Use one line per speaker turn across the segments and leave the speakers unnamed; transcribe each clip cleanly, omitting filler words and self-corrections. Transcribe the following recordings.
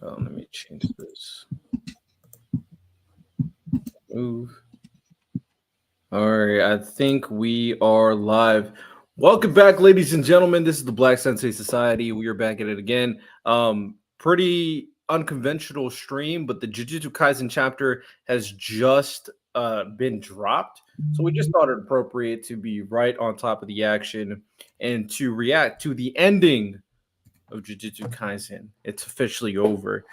Let me change this. Move. All right, I think we are live. Welcome back, ladies and gentlemen. This is the Black Sensei Society. We are back at it again. Pretty unconventional stream, but the Jujutsu Kaisen chapter has just been dropped. So we just thought it appropriate to be right on top of the action and to react to the ending of Jujutsu Kaisen. It's officially over.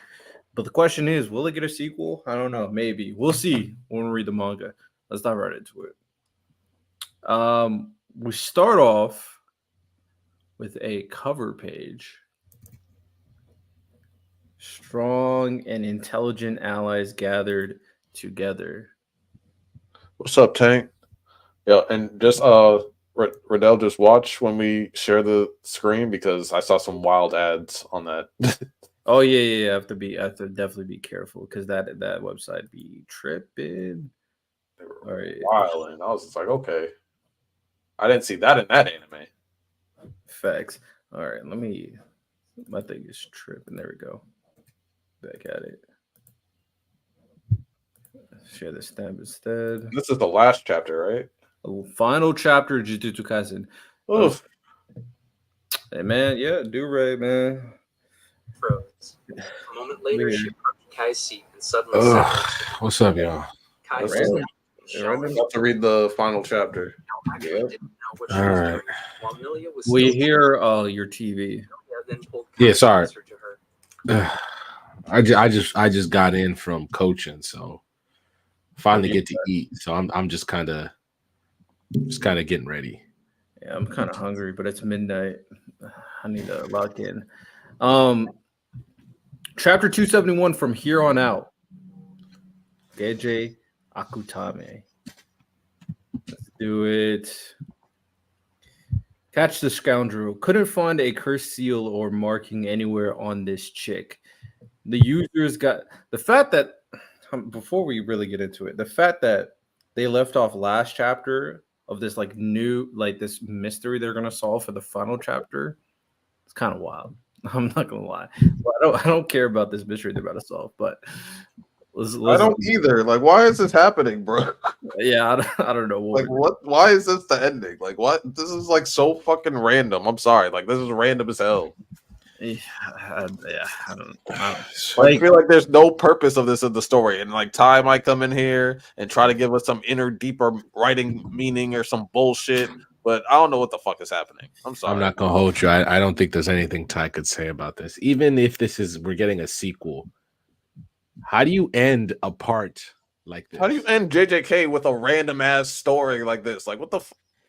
But the question is, will it get a sequel? I don't know. Maybe. We'll see when we read the manga. Let's dive right into it. We start off with a cover page. Strong and intelligent allies gathered together.
What's up, Tank? Yeah, and just Riddell, just watch when we share the screen because I saw some wild ads on that.
Oh yeah. I have to definitely be careful because that website be tripping.
They were
All right,
wild, and I was just like, okay, I didn't see that in that anime.
facts. All right, my thing is tripping. There we go. Back at it. Share the stamp instead.
This is the last chapter, right?
Final chapter of Jujutsu Kaisen.
Oof.
Hey man, yeah, do-rag, man.
Froze. A moment later,
Yeah.
she approached Kai's seat and suddenly sat next to him.
What's up, y'all?
Kai
What's
sat
up?
down and showered.
I'm about to read the final chapter.
Now, actually
Yep.
didn't know what she
All
was
right.
doing. While Milia was
We
still
hear your TV.
Milia then pulled Kai
Yeah, sorry.
closer to her.
I just got in from coaching, so finally get to eat. So I'm just kind of getting ready.
Yeah, I'm kind of hungry, but it's midnight. I need to lock in. Chapter 271 from here on out. Geiji Akutame. Let's do it. Catch the scoundrel. Couldn't find a cursed seal or marking anywhere on this chick. The users got the fact that before we really get into it, the fact that they left off last chapter of this this mystery they're gonna solve for the final chapter. It's kind of wild. I'm not gonna lie. I don't care about this mystery they're about to solve, but
I don't either. Like, why is this happening, bro?
Yeah, I don't know.
Like, what? Why is this the ending? Like, what? This is like so fucking random. I'm sorry. Like, this is random as hell.
Yeah, I don't.
I feel like there's no purpose of this in the story, and like Ty might come in here and try to give us some inner, deeper writing meaning or some bullshit. But I don't know what the fuck is happening. I'm sorry.
I'm not gonna hold you. I don't think there's anything Ty could say about this. Even if we're getting a sequel, how do you end a part like this?
How do you end JJK with a random ass story like this? Like, what the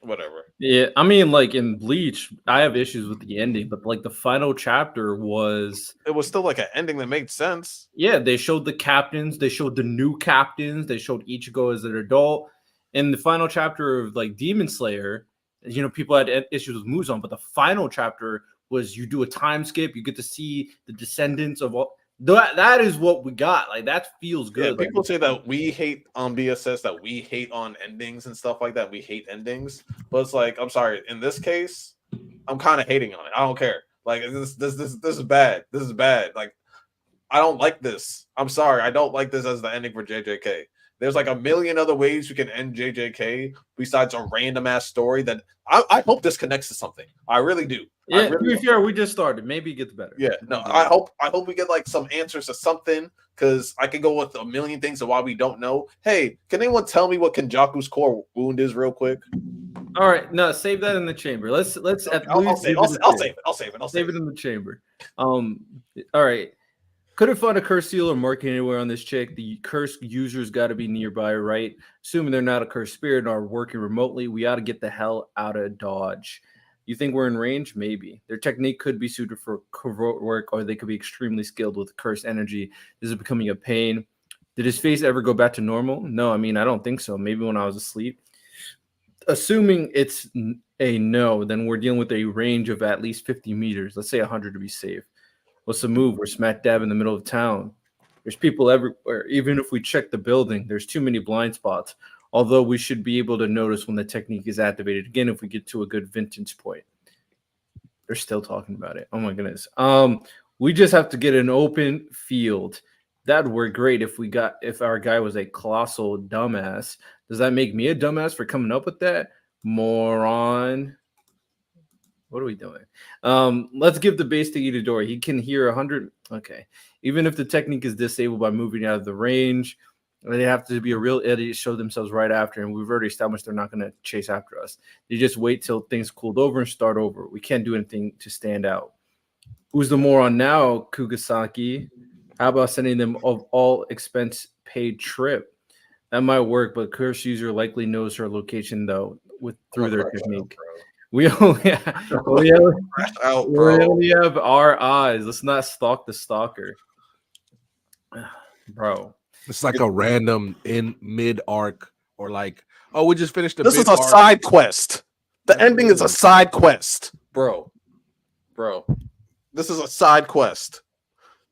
whatever.
Yeah, I mean, like in Bleach, I have issues with the ending, but like the final chapter was.
It was still like an ending that made sense.
Yeah, they showed the captains, they showed the new captains, they showed Ichigo as an adult. In the final chapter of like Demon Slayer, people had issues with Muzan, but the final chapter was you do a time skip, you get to see the descendants of all. That is what we got. Like that feels good.
Yeah, people say that we hate on BSS, that we hate on endings and stuff like that. We hate endings, but it's like, I'm sorry. In this case, I'm kind of hating on it. I don't care. Like this is bad. This is bad. Like I don't like this. I'm sorry. I don't like this as the ending for JJK. There's like a million other ways you can end JJK besides a random ass story that I hope this connects to something. I really do.
Yeah, to be fair, we just started. Maybe it gets better.
Yeah, no, I hope we get like some answers to something because I can go with a million things of why we don't know. Hey, can anyone tell me what Kenjaku's core wound is real quick?
All right, no, save that in the chamber. Let's
I'll save it
in the chamber. All right. Couldn't find a curse seal or marking anywhere on this chick. The cursed users got to be nearby, right? Assuming they're not a cursed spirit and are working remotely, we ought to get the hell out of Dodge. You think we're in range? Maybe. Their technique could be suited for covert work, or they could be extremely skilled with cursed energy. This is becoming a pain. Did his face ever go back to normal? No, I mean, I don't think so. Maybe when I was asleep. Assuming it's a no, then we're dealing with a range of at least 50 meters. Let's say 100 to be safe. What's the move? We're smack dab in the middle of town. There's people everywhere. Even if we check the building, there's too many blind spots. Although we should be able to notice when the technique is activated again if we get to a good vintage point. They're still talking about it. Oh my goodness. We just have to get an open field. That'd work great if our guy was a colossal dumbass. Does that make me a dumbass for coming up with that? Moron. What are we doing? Let's give the base to Itadori. He can hear 100. Okay. Even if the technique is disabled by moving out of the range, they have to be a real idiot, show themselves right after, and we've already established they're not going to chase after us. They just wait till things cooled over and start over. We can't do anything to stand out. Who's the moron now, Kugasaki? How about sending them of all expense paid trip? That might work, but curse user likely knows her location though through their technique. We only have our eyes. Let's not stalk the stalker, bro.
It's like a random in mid arc, or like, oh, we just finished.
This is a side quest. The ending is a side quest, bro. This is a side quest.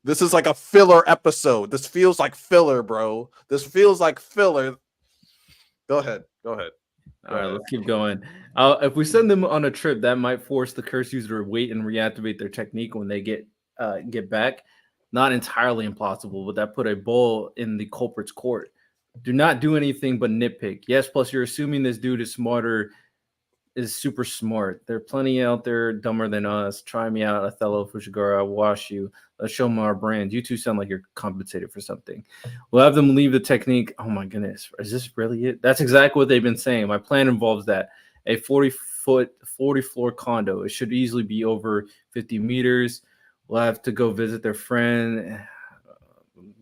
This is like a filler episode. This feels like filler, bro. This feels like filler. Go ahead.
All right, let's keep going. If we send them on a trip, that might force the curse user to wait and reactivate their technique when they get back. Not entirely impossible, but that put a bull in the culprit's court. Do not do anything but nitpick. Yes, plus you're assuming this dude is super smart. There are plenty out there dumber than us. Try me out, Othello, Fushigara. I'll wash you. Let's show them our brand. You two sound like you're compensated for something. We'll have them leave the technique. Oh my goodness. Is this really it? That's exactly what they've been saying. My plan involves that. A 40-floor condo. It should easily be over 50 meters. We'll have to go visit their friend.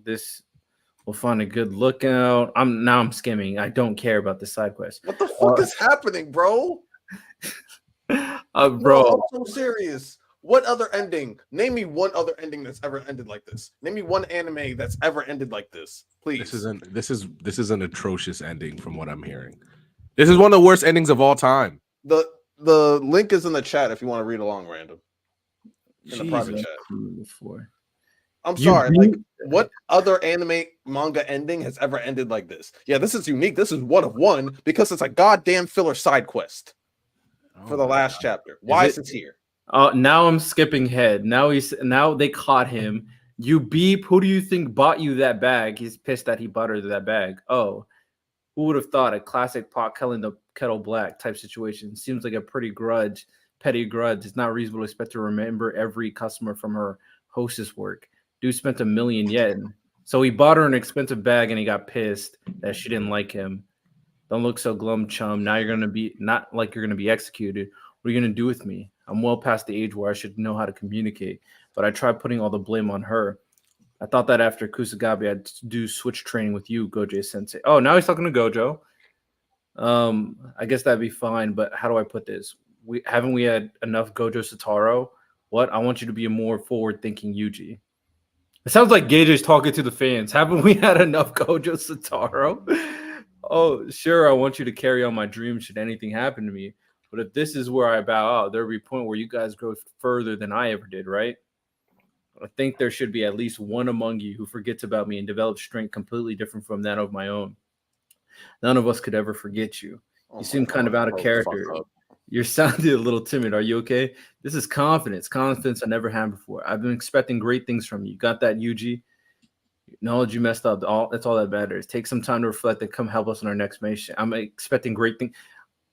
We'll find a good lookout. I'm skimming. I don't care about the side quest.
What the fuck is happening, bro?
Bro,
No, I'm so serious. What other ending? Name me one other ending that's ever ended like this. Name me one anime that's ever ended like this, please.
This is an atrocious ending from what I'm hearing. This is one of the worst endings of all time.
The link is in the chat if you want to read along, random. In the private chat. I'm sorry. Like, what other anime manga ending has ever ended like this? Yeah, this is unique. This is one of one because it's a goddamn filler side quest for the last chapter. Why is it here?
Now I'm skipping head. Now they caught him. You beep. Who do you think bought you that bag? He's pissed that he bought her that bag. Oh, who would have thought? A classic pot killing the kettle black type situation. Seems like a petty grudge. It's not reasonable to expect to remember every customer from her hostess work. Dude spent $1 million yen. So he bought her an expensive bag and he got pissed that she didn't like him. Don't look so glum, chum. Now you're going to be not like you're going to be executed. What are you going to do with me? I'm well past the age where I should know how to communicate, but I tried putting all the blame on her. I thought that after Kusagabe, I'd do switch training with you, Gojo Sensei. Oh, now he's talking to Gojo. I guess that'd be fine, but how do I put this? Haven't we had enough Gojo Satoru? What? I want you to be a more forward-thinking Yuji. It sounds like Gage's talking to the fans. Haven't we had enough Gojo Satoru? Oh, sure, I want you to carry on my dreams should anything happen to me. But if this is where I bow out, there'll be a point where you guys go further than I ever did, right? I think there should be at least one among you who forgets about me and develops strength completely different from that of my own. None of us could ever forget you. You seem kind of out of character. You're sounding a little timid. Are you okay? This is confidence I never had before. I've been expecting great things from you. Got that, Yuji? Acknowledge you messed up. That's all that matters. Take some time to reflect and come help us on our next mission. I'm expecting great things.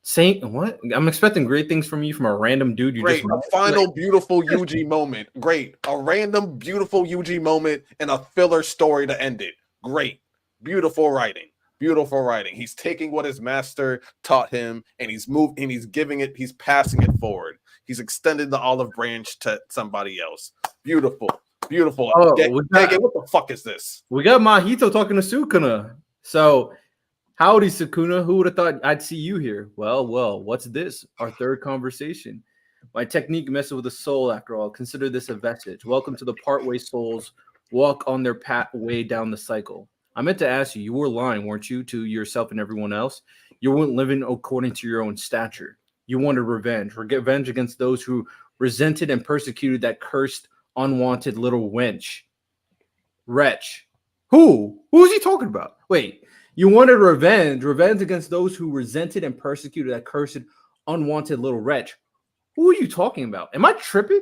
Saying what? I'm expecting great things from you from a random dude.
A final beautiful Yuji moment. Great. A random beautiful Yuji moment and a filler story to end it. Great. Beautiful writing. He's taking what his master taught him and he's giving it, he's passing it forward. He's extended the olive branch to somebody else. Beautiful. Oh, what the fuck is this?
We got Mahito talking to Sukuna. So, howdy, Sukuna. Who would have thought I'd see you here? Well, what's this? Our third conversation. My technique messes with the soul, after all. Consider this a vestige. Welcome to the partway souls walk on their pathway down the cycle. I meant to ask you, you were lying, weren't you, to yourself and everyone else? You weren't living according to your own stature. You wanted revenge against those who resented and persecuted that cursed, unwanted little wretch. Who's he talking about? Wait, you wanted revenge against those who resented and persecuted that cursed, unwanted little wretch. Who are you talking about? Am I tripping?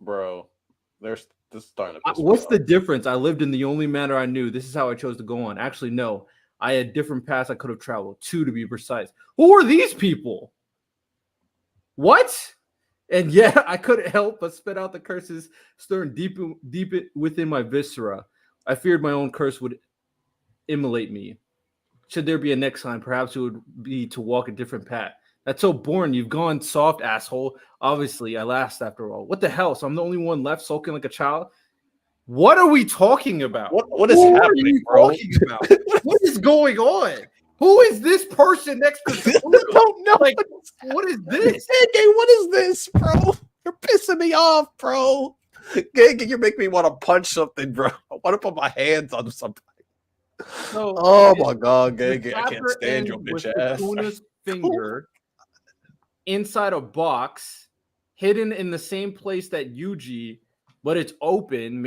Bro, there's This is starting to piss me
What's
off.
the difference? I lived in the only manner I knew. This is how I chose to go on. Actually, no. I had different paths I could have traveled, 2 to be precise. Who are these people? What? And yeah, I couldn't help but spit out the curses stirring deep within my viscera. I feared my own curse would immolate me. Should there be a next time, perhaps it would be to walk a different path. That's so boring. You've gone soft, asshole. Obviously, I laughed after all. What the hell? So I'm the only one left sulking like a child? What are we talking about?
What is
Who
happening,
are you
bro?
talking about? What is going on? Who is this person next to
I
the
don't know.
Like, what is this?
Gege, what is this, bro? You're pissing me off, bro. Gege, you make me want to punch something, bro. I want to put my hands on something.
So,
Oh my god,
the
Gege, I can't
chapter
stand your
ends with
bitch ass.
Sukuna's finger inside a box, hidden in the same place that Yuji, but it's open.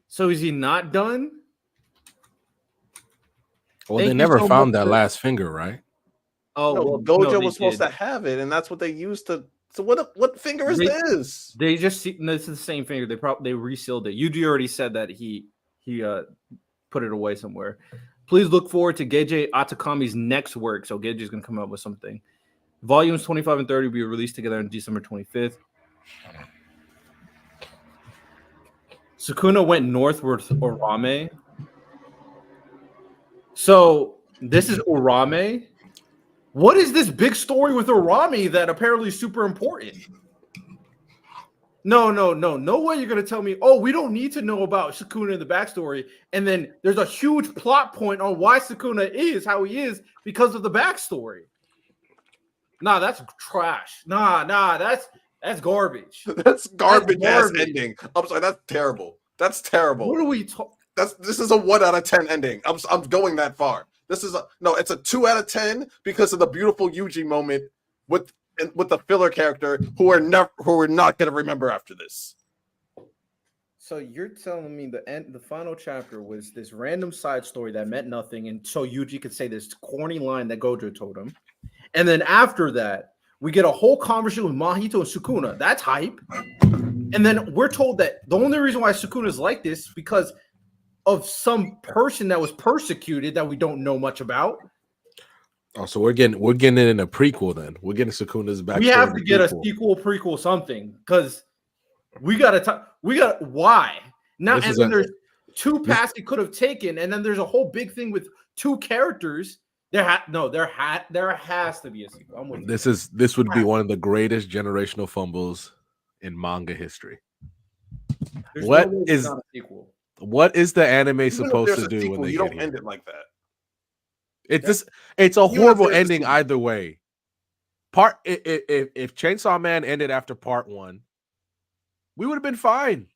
So is he not done?
Well,
Thank
they
you
never
so
found
much
that
for-
last finger, right?
Oh,
No,
well,
Gojo
no,
was supposed
did.
to have it, and that's what they used to. So what finger is
They-
this?
They just no, this is the same finger. They resealed it. Yuji already said that he put it away somewhere. Please look forward to Gege Atakami's next work. So Geji's gonna come up with something. Volumes 25 and 30 will be released together on December 25th. Sukuna went northward to Orame. So this is Orame. What is this big story with Orame that apparently is super important? No way you're gonna tell me, oh, we don't need to know about Sukuna in the backstory, and then there's a huge plot point on why Sukuna is how he is because of the backstory. Nah, that's trash. Nah, that's garbage.
That's garbage ass
garbage.
ending. I'm sorry, that's terrible. That's terrible.
What are we talking?
This is a 1 out of 10 ending. I'm going that far. This is it's a 2 out of 10 because of the beautiful Yuji moment with the filler character who we're not gonna remember after this.
So you're telling me the final chapter was this random side story that meant nothing, and so Yuji could say this corny line that Gojo told him, and then after that we get a whole conversation with Mahito and Sukuna. That's hype, and then we're told that the only reason why Sukuna is like this is because of some person that was persecuted that we don't know much about.
Oh, so we're getting it in a prequel then. We're getting Sukuna's back.
We have to get a sequel, prequel, something, because we got why now. And then there's 2 paths he could have taken, and then there's a whole big thing with 2 characters. There has to be a sequel. I'm with you.
This would be one of the greatest generational fumbles in manga history.
There's
What
no way
is-
it's not a sequel?
What is the anime
Even if
supposed
there's
to
a
do
sequel,
when they
you
get
don't
here?
end it like that.
It's a
Even if
horrible
there's a
ending
sequel.
either way. If Chainsaw Man ended after part 1, we would have been fine.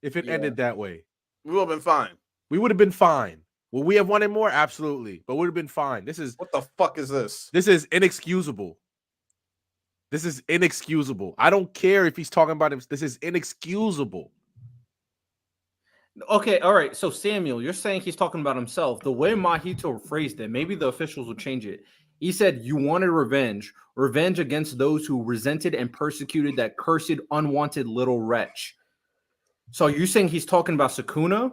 If it
Yeah.
ended that way,
We would have been fine.
we would have been fine. Will we have wanted more? Absolutely, but would have been fine. This is
What the fuck is this?
inexcusable. This is inexcusable. I don't care if he's talking about him. This is inexcusable.
Okay, all right. So Samuel, you're saying he's talking about himself. The way Mahito phrased it, maybe the officials will change it. He said, "You wanted revenge against those who resented and persecuted that cursed, unwanted little wretch." So you're saying he's talking about Sukuna?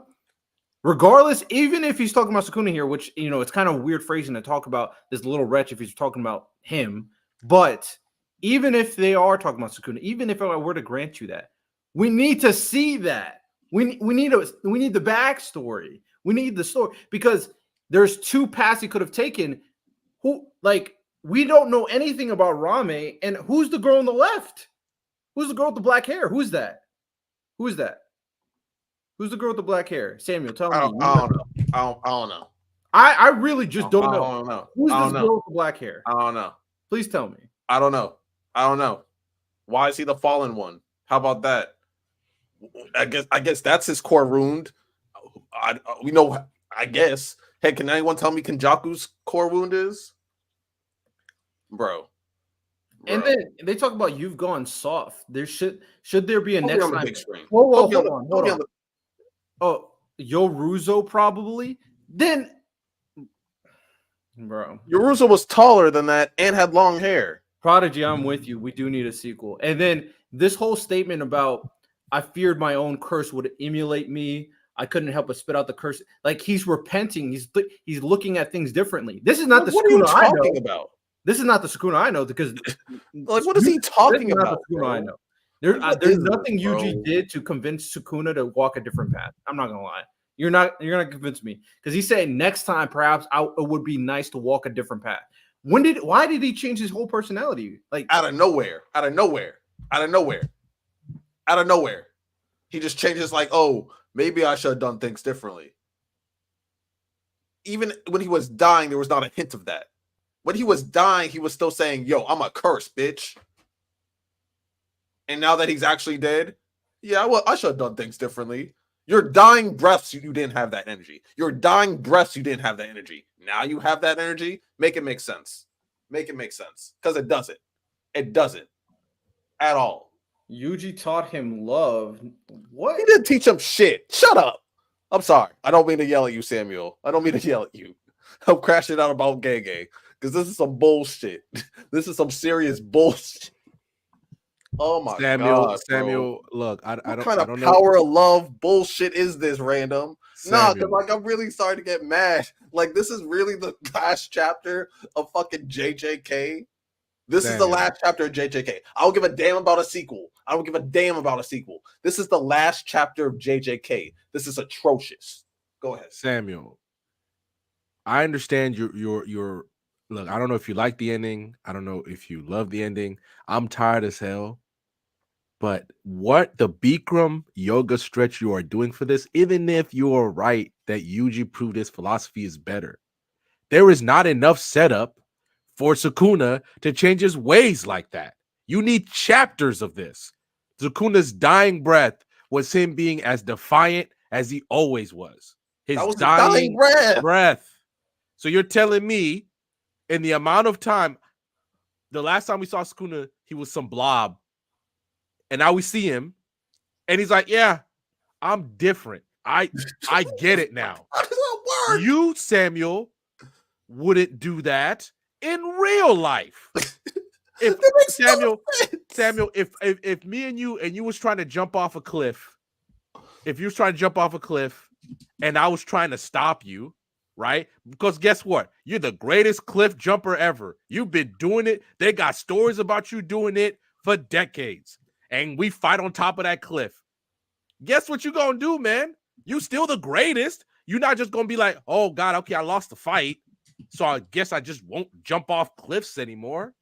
Regardless, even if he's talking about Sukuna here, which it's kind of weird phrasing to talk about this little wretch if he's talking about him. But even if they are talking about Sukuna, even if I were to grant you that, we need to see that. We need the backstory. We need the story because there's 2 paths he could have taken. We don't know anything about Rame, and who's the girl on the left? Who's the girl with the black hair? Who's that? Who is that? Who's the girl with the black hair? Samuel, tell me.
I don't know. I don't know.
I really just don't know.
I don't know.
Who's
I
this
don't know.
girl with the black hair?
I don't know.
Please tell me.
I don't know. Why is he the fallen one? How about that? I guess that's his core wound. I guess. Hey, can anyone tell me Kenjaku's core wound is? Bro.
And then they talk about you've gone soft. There should there be a
Put me
next
on the
time?
big screen.
Whoa,
Put me
hold
on
on.
the-
Oh, Yoruzo probably. Then, bro,
Yoruzo was taller than that and had long hair.
Prodigy, I'm with you. We do need a sequel. And then this whole statement about I feared my own curse would emulate me. I couldn't help but spit out the curse. Like he's repenting. He's looking at things differently. This is not the
What are you
Sukuna I know.
talking about?
This is not the Sukuna I know because
Like, what is he talking
this is not
about?
the Sukuna
Bro?
I know.
What
There's
is
nothing
this,
Yuji
bro?
did to convince Sukuna to walk a different path. I'm not gonna lie. You're not gonna convince me because he said next time perhaps it would be nice to walk a different path. Why did he change his whole personality? Like
Out of nowhere. He just changes like, oh, maybe I should have done things differently. Even when he was dying, there was not a hint of that. When he was dying, he was still saying, yo, I'm a curse, bitch. And now that he's actually dead, yeah, well, I should have done things differently. Your dying breaths, you didn't have that energy. Your dying breaths, you didn't have that energy. Now you have that energy. Make it make sense. Make it make sense. Because it doesn't. It doesn't. At all.
Yuji taught him love. What?
He didn't teach him shit. Shut up. I'm sorry. I don't mean to yell at you, Samuel. I don't mean to yell at you. I'm crashing out about gay because this is some bullshit. This is some serious bullshit. Oh my god,
Samuel, look, I
what
don't
kind
I
of
don't
power of love bullshit is this, random? Nah, because
Samuel.
like I'm really starting to get mad. Like this is really the last chapter of fucking JJK. This is the
Samuel.
last chapter of JJK. I don't give a damn about a sequel. I don't give a damn about a sequel. This is the last chapter of JJK. This is atrocious. Go ahead.
Samuel, I understand your look. I don't know if you like the ending. I don't know if you love the ending. I'm tired as hell. But what the Bikram yoga stretch you are doing for this, even if you are right that Yuji proved his philosophy is better, there is not enough setup for Sukuna to change his ways like that. You need chapters of this. Sukuna's dying breath was him being as defiant as he always was. His
That was
dying
breath.
breath. So you're telling me in the amount of time, the last time we saw Sukuna, he was some blob. And now we see him, and he's like, yeah, I'm different. I get it now.
How does that work?
You, Samuel, wouldn't do that in real life. If
That makes no
Samuel,
sense.
Samuel, if me and you was trying to jump off a cliff, if you was trying to jump off a cliff and I was trying to stop you, right? Because guess what? You're the greatest cliff jumper ever. You've been doing it. They got stories about you doing it for decades. And we fight on top of that cliff. Guess what you gonna do, man? You still the greatest. You're not just gonna be like, oh God, okay, I lost the fight, so I guess I just won't jump off cliffs anymore.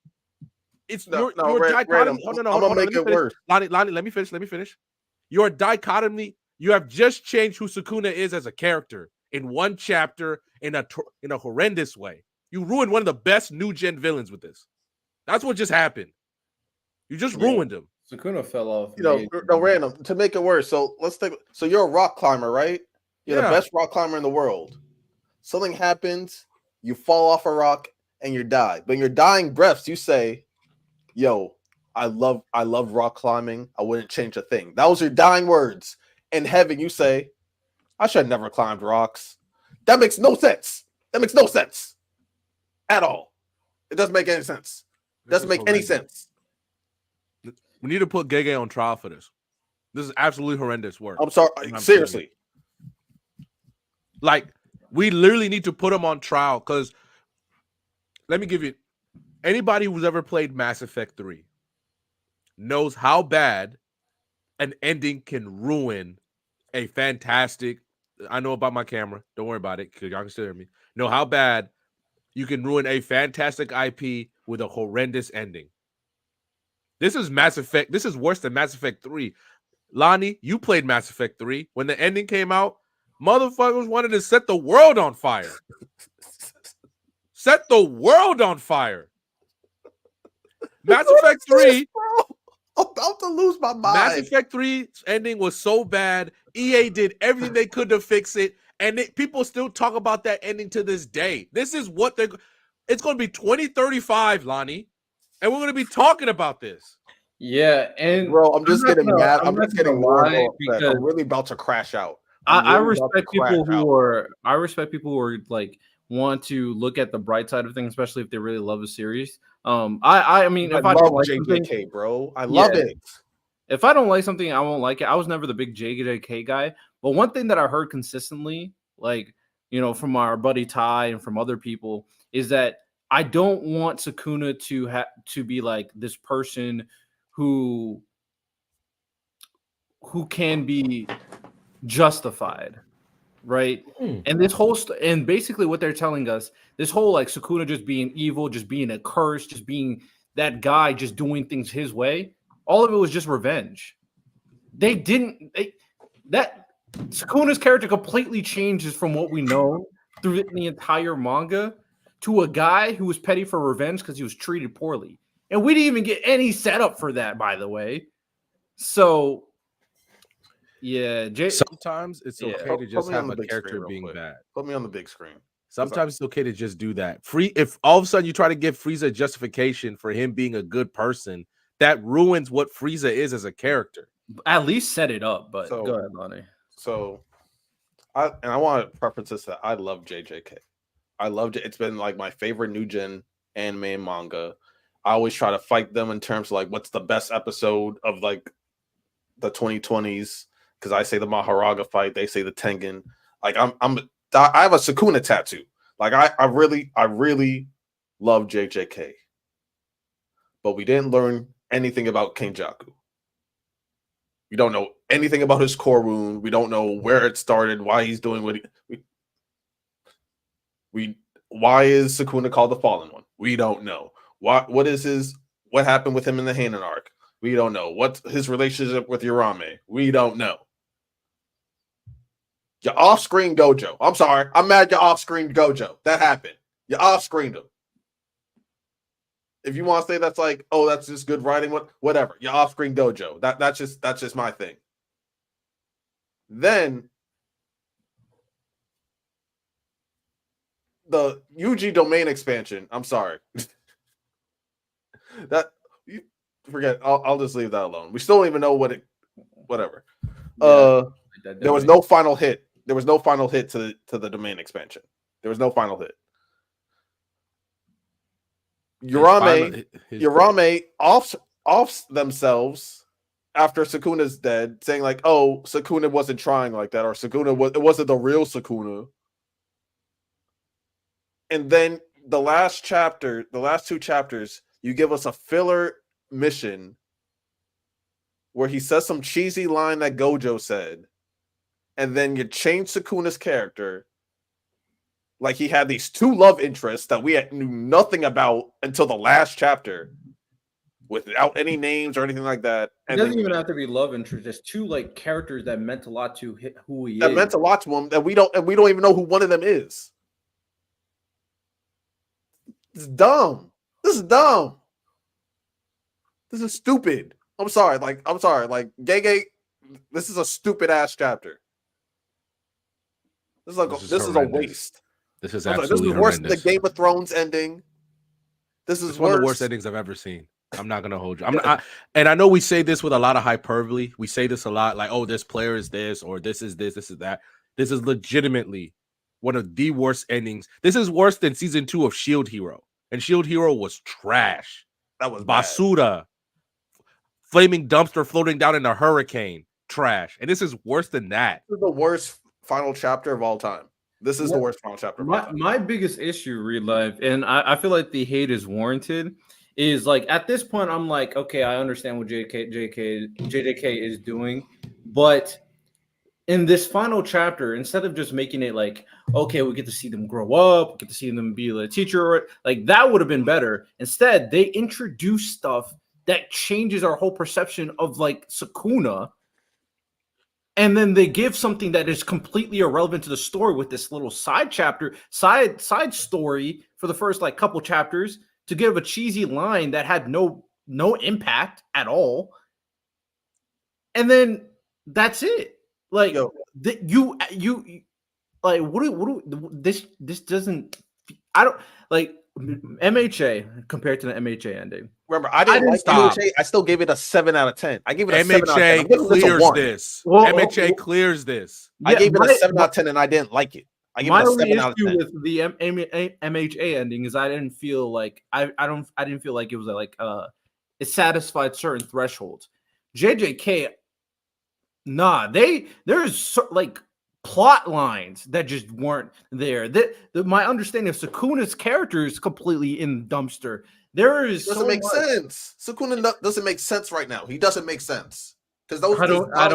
It's your dichotomy.
I'm
Hold
gonna
on,
make it worse.
Lonnie, let me finish. Your dichotomy. You have just changed who Sukuna is as a character in one chapter in a horrendous way. You ruined one of the best new gen villains with this. That's what just happened. You just ruined him.
Sukuna fell off.
No, random. To make it worse, so let's take. So you're a rock climber, right? You're the best rock climber in the world. Something happens, you fall off a rock, and you die. But in your dying breaths, you say, "Yo, I love rock climbing. I wouldn't change a thing." That was your dying words. In heaven, you say, "I should have never climbed rocks." That makes no sense. That makes no sense at all. It doesn't make any sense. It doesn't make any sense.
We need to put Gege on trial for this. This is absolutely horrendous work.
I'm sorry. Seriously.
Like, we literally need to put him on trial because let me give you anybody who's ever played Mass Effect 3 knows how bad an ending can ruin a fantastic. I know about my camera. Don't worry about it because y'all can still hear me. Know how bad you can ruin a fantastic IP with a horrendous ending. This is Mass Effect. This is worse than Mass Effect 3. Lonnie, you played Mass Effect 3. When the ending came out, motherfuckers wanted to set the world on fire. Set the world on fire. Mass Effect 3.
I'm about to lose my mind.
Mass Effect 3's ending was so bad. EA did everything they could to fix it. And people still talk about that ending to this day. This is what they're... It's going to be 2035, Lonnie. And we're going to be talking about this.
Yeah, and
bro, I'm just getting mad. I'm just getting more
because
I'm really about to crash out.
I respect people who are. I respect people who are like want to look at the bright side of things, especially if they really love a series. I mean, if I
love
don't like
JJK,
something,
bro, I love it.
if I don't like something, I won't like it. I was never the big JJK guy, but one thing that I heard consistently, like, you know, from our buddy Ty and from other people, is that I don't want Sukuna to be like this person who can be justified, right? And this whole and basically what they're telling us, this whole like Sukuna just being evil, just being a curse, just being that guy, just doing things his way. All of it was just revenge. That Sukuna's character completely changes from what we know through the entire manga to a guy who was petty for revenge because he was treated poorly. And we didn't even get any setup for that, by the way. So, yeah.
Sometimes it's okay to just have a character being bad.
Put me on the big screen.
Sometimes it's okay to just do that. If all of a sudden you try to give Frieza justification for him being a good person, that ruins what Frieza is as a character.
At least set it up, but go ahead, Lonnie.
So, I want to preface this that I love JJK. I loved it. It's been like my favorite new gen anime and manga. I always try to fight them in terms of like what's the best episode of like the 2020s, because I say the Maharaga fight, they say the Tengen. Like I have a Sukuna tattoo. Like I really love JJK, but we didn't learn anything about Kenjaku. We don't know anything about his core wound. We don't know where it started, why he's doing what why is Sukuna called the Fallen One? We don't know. What happened with him in the Hanan arc? We don't know. What's his relationship with Urame? We don't know. You off-screen Gojo. I'm sorry. I'm mad you off-screened Gojo. That happened. You off-screened him. If you want to say that's like, oh, that's just good writing, whatever. You off-screen Gojo. That's just my thing. Then the UG domain expansion. I'm sorry. That you forget. I'll just leave that alone. We still don't even know what it. Whatever.
Yeah,
there was no final hit. There was no final hit to the domain expansion. There was no final hit. Urame offs themselves after Sukuna's dead, saying like, "Oh, Sukuna wasn't trying like that, or it wasn't the real Sukuna." And then the last two chapters, you give us a filler mission where he says some cheesy line that Gojo said, and then you change Sukuna's character. Like he had these two love interests that we knew nothing about until the last chapter, without any names or anything like that.
And it doesn't even have to be love interest. There's two like characters that meant a lot to who he is.
That meant a lot to him that we don't even know who one of them is. It's dumb. This is dumb. This is stupid. I'm sorry. Like Gege, this is a stupid ass chapter. This is a waste.
This is absolutely
worse than the Game of Thrones ending. This is
one of the worst endings I've ever seen. I'm not gonna hold you. And I know we say this with a lot of hyperbole. We say this a lot, like, "Oh, this player is this, or this is this, this is that." This is legitimately one of the worst endings. This is worse than season 2 of Shield Hero, and Shield Hero was trash.
That was
basura, flaming dumpster floating down in a hurricane, trash. And this is worse than that.
This is the worst final chapter of all time. This is the worst final chapter.
My biggest issue, Real Life, and I feel like the hate is warranted, is like at this point, I'm like, okay, I understand what JJK is doing, but in this final chapter, instead of just making it like, okay, we get to see them grow up, we get to see them be a teacher, like that would have been better. Instead, they introduce stuff that changes our whole perception of like Sukuna. And then they give something that is completely irrelevant to the story with this little side story for the first like couple chapters to give a cheesy line that had no impact at all. And then that's it. Like you like this doesn't. I don't like MHA compared to the MHA ending.
Remember, I didn't like MHA. I still gave it a 7 out of 10. I gave it a 7 out of 10.
Clears this. MHA clears this.
I gave it a 7 out of 10, and I didn't like it. I gave it a 7 out of 10.
With the MHA ending is I didn't feel like I didn't feel like it was like it satisfied certain thresholds. JJK, nah, there's like plot lines that just weren't there. My understanding of Sukuna's character is completely in the dumpster. There is
It doesn't make sense. Sukuna doesn't make sense right now. He doesn't make sense. Because those
I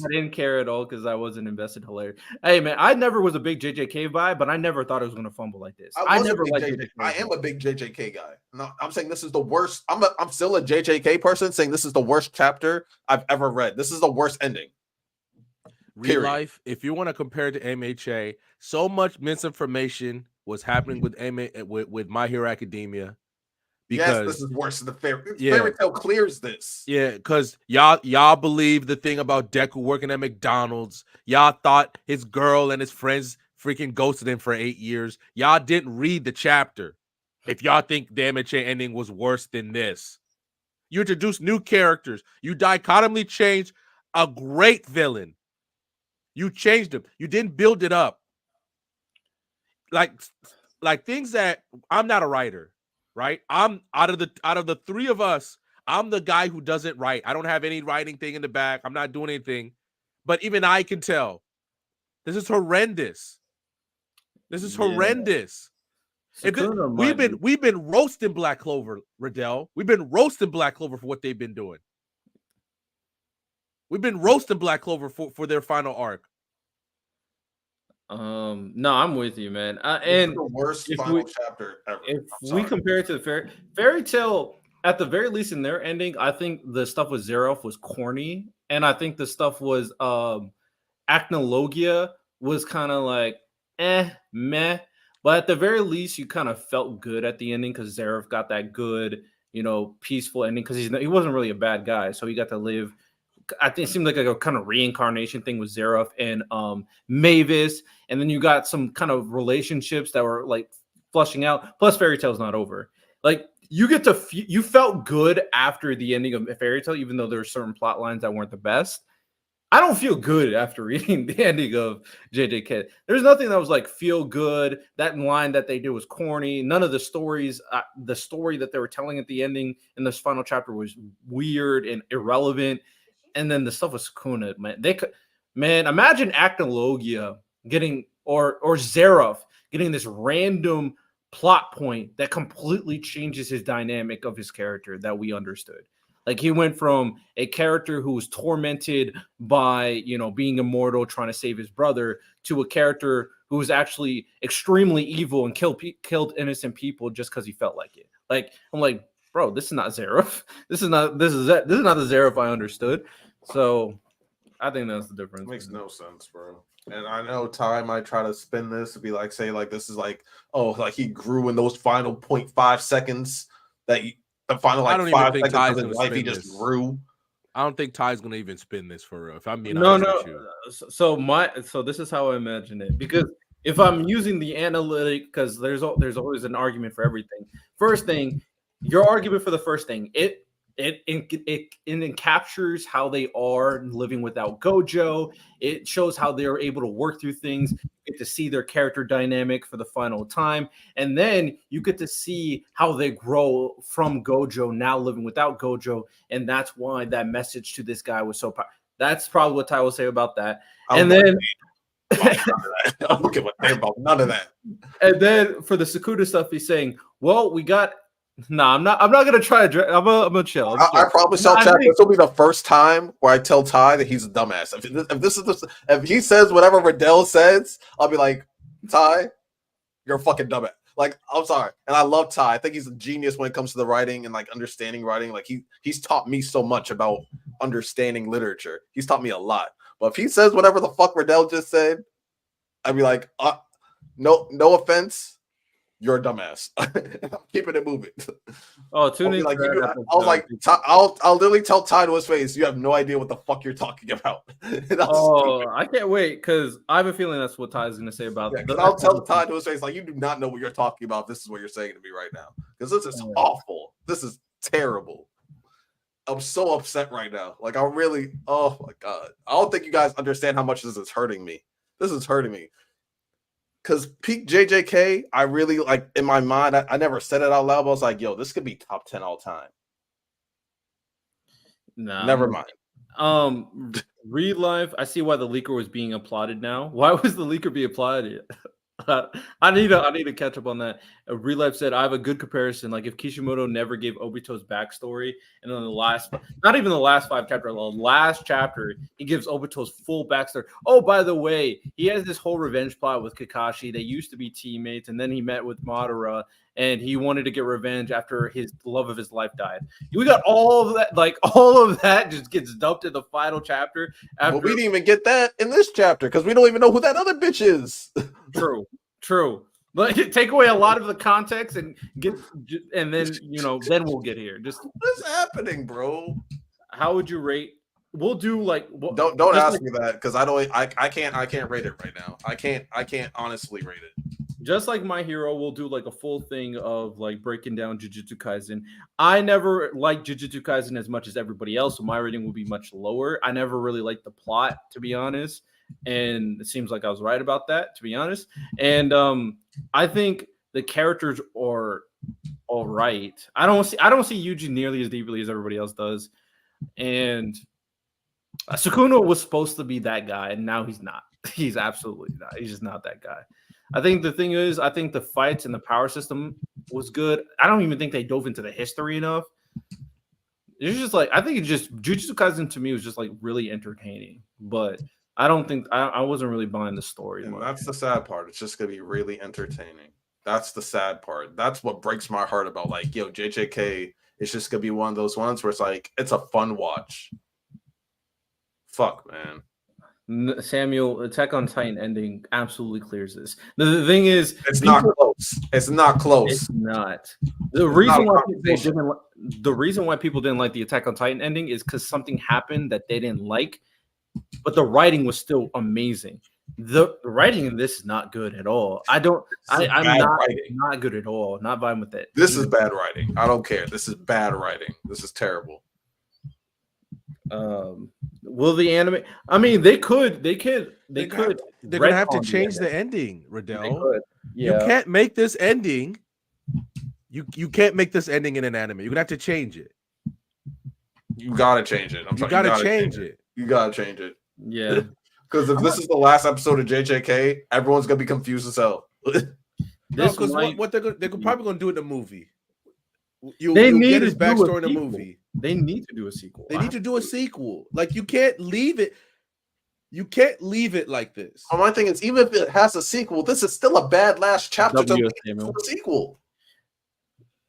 didn't care at all because I wasn't invested. Hilarious. Hey man, I never was a big JJK guy, but I never thought it was going to fumble like this. I never liked JJK.
I am a big JJK guy. No, I'm saying this is the worst. I'm still a JJK person saying this is the worst chapter I've ever read. This is the worst ending.
Real life, if you want to compare it to MHA, so much misinformation was happening with My Hero Academia.
Because this is worse than the fairy tale clears this.
Yeah, because y'all believe the thing about Deku working at McDonald's. Y'all thought his girl and his friends freaking ghosted him for 8 years. Y'all didn't read the chapter. If y'all think the MHA ending was worse than this. You introduced new characters. You dichotomically changed a great villain. You changed him. You didn't build it up. Like things that I'm not a writer. Right, I'm out of the three of us. I'm the guy who doesn't write. I don't have any writing thing in the back. I'm not doing anything, but even I can tell this is horrendous. This is horrendous. We've been roasting Black Clover, Riddell. We've been roasting Black Clover for what they've been doing. We've been roasting Black Clover for their final arc.
No, I'm with you, man.
And the worst final chapter ever.
If we compare it to the fairy tale, at the very least in their ending, I think the stuff with Zeroth was corny, and I think the stuff was Acnologia was kind of like meh. But at the very least, you kind of felt good at the ending because Zeroth got that good, peaceful ending because he wasn't really a bad guy, so he got to live. I think it seemed like a kind of reincarnation thing with Zeroth and Mavis, and then you got some kind of relationships that were like flushing out. Plus, Fairy Tale's not over. Like you get to you felt good after the ending of Fairy Tale, even though there were certain plot lines that weren't the best. I don't feel good after reading the ending of JJK. There's nothing that was like feel good. That line that they did was corny. None of the stories, the story that they were telling at the ending in this final chapter was weird and irrelevant. And then the stuff with Sukuna, man, imagine Acnologia getting or Zeroth getting this random plot point that completely changes his dynamic of his character that we understood. Like he went from a character who was tormented by, being immortal, trying to save his brother, to a character who was actually extremely evil and killed innocent people just because he felt like it. Like I'm like, bro, this is not Zeroth. This is not the Zeroth I understood. So I think that's the difference.
It makes no sense, bro. And I know Ty might try to spin this to be like, say, like this is like, like he grew in those final 0.5 seconds that the final like 5 seconds of his life he just grew.
I don't think Ty's gonna even spin this for real. If I'm being
honest with you. So this is how I imagine it, because if I'm using the analytic, because there's always an argument for everything. First thing. Your argument for the first thing, it captures how they are living without Gojo. It shows how they're able to work through things. You get to see their character dynamic for the final time, and then you get to see how they grow from Gojo now living without Gojo, and that's why that message to this guy was so powerful. That's probably what Ty will say about that. I
don't give a damn about none of that.
And then for the Sukuna stuff, he's saying, "Well, we got." Nah, I'm not gonna try to. I'm gonna chill.
I promise y'all, chat. This will be the first time where I tell Ty that he's a dumbass. If he says whatever Riddell says, I'll be like, Ty, you're a fucking dumbass. Like, I'm sorry, and I love Ty. I think he's a genius when it comes to the writing and like understanding writing. Like he's taught me so much about understanding literature. He's taught me a lot. But if he says whatever the fuck Riddell just said, I'd be like, no offense. You're a dumbass. I'm keeping it moving.
Oh, tune in.
Like, I'll literally tell Ty to his face, you have no idea what the fuck you're talking about.
I can't wait because I have a feeling that's what Ty's going to say about it.
I'll tell Ty to his face, like, you do not know what you're talking about. This is what you're saying to me right now. Because this is awful. This is terrible. I'm so upset right now. Like, oh my God. I don't think you guys understand how much this is hurting me. This is hurting me. Because peak JJK, I really like in my mind, I never said it out loud, but I was like, yo, this could be top 10 all time.
No,
never mind.
Real life. I see why the leaker was being applauded now. Why was the leaker being applauded? I need to catch up on that. Real life said I have a good comparison. Like if Kishimoto never gave Obito's backstory, and then not even the last 5 chapters, the last chapter, he gives Obito's full backstory. Oh, by the way, he has this whole revenge plot with Kakashi. They used to be teammates, and then he met with Madara, and he wanted to get revenge after his love of his life died. We got all of that, like all of that just gets dumped in the final chapter.
But we didn't even get that in this chapter because we don't even know who that other bitch is.
True. But take away a lot of the context and then then we'll get here. Just
what's happening, bro?
How would you rate? We'll do like
don't ask me that because I can't rate it right now. I can't honestly rate it.
Just like My Hero, we'll do like a full thing of like breaking down Jujutsu Kaisen. I never liked Jujutsu Kaisen as much as everybody else, so my rating will be much lower. I never really liked the plot, to be honest, and it seems like I was right about that, to be honest. And I think the characters are all right. I don't see Yuji nearly as deeply as everybody else does, and Sukuna was supposed to be that guy, and now he's not. He's absolutely not. He's just not that guy. I think the thing is, I think the fights and the power system was good. I don't even think they dove into the history enough. It's just like I think it just Jujutsu Kaisen to me was just like really entertaining, but I don't think I wasn't really buying the story.
And that's the sad part. It's just gonna be really entertaining. That's the sad part. That's what breaks my heart about like JJK. It's just gonna be one of those ones where it's like it's a fun watch. Fuck, man.
Samuel, Attack on Titan ending absolutely clears this. The thing is,
it's not close. It's not close.
It's not. The reason why people didn't like the Attack on Titan ending is because something happened that they didn't like, but the writing was still amazing. The writing in this is not good at all. I'm not good at all. Not vibing with it.
This is bad writing. I don't care. This is bad writing. This is terrible.
Will the anime? I mean, they could. They're
gonna have to change the ending, Riddell.
Yeah.
You can't make this ending. You can't make this ending in an anime. You're gonna have to change it.
You gotta change it.
You gotta change it.
You gotta change it.
Yeah.
Because if this is the last episode of JJK, everyone's gonna be confused as hell.
Because what they're probably gonna do in the movie. You get his backstory in the movie.
They need to do a sequel.
They need to do a sequel. Like you can't leave it. You can't leave it like this.
Well, my thing is, even if it has a sequel, this is still a bad last chapter to make a sequel.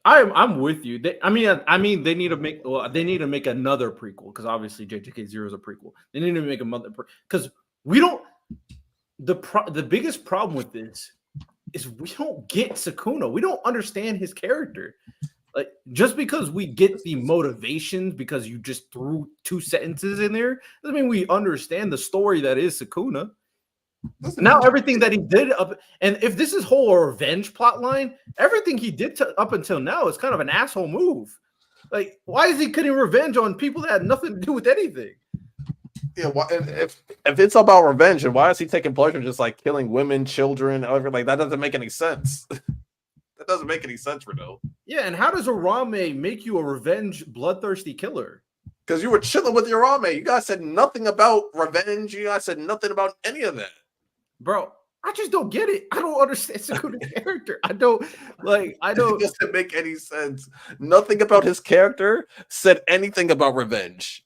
I'm with you. They need to make another prequel because obviously JJK 0 is a prequel. They need to make another because we don't. The biggest problem with this is we don't get Sukuna. We don't understand his character. Like just because we get the motivations because you just threw 2 sentences in there doesn't mean we understand the story that is Sukuna. Now everything that he did and if this is whole revenge plot line, everything he did up until now is kind of an asshole move. Like, why is he getting revenge on people that had nothing to do with anything?
Yeah, if it's about revenge, and why is he taking pleasure in just like killing women, children, everything? Like that doesn't make any sense. That doesn't make any sense, Renault.
Yeah, and how does Arame make you a revenge, bloodthirsty killer?
Because you were chilling with your Arame. You guys said nothing about revenge. You guys said nothing about any of that.
Bro, I just don't get it. I don't understand Sukuna's character. I don't.
It doesn't make any sense. Nothing about his character said anything about revenge.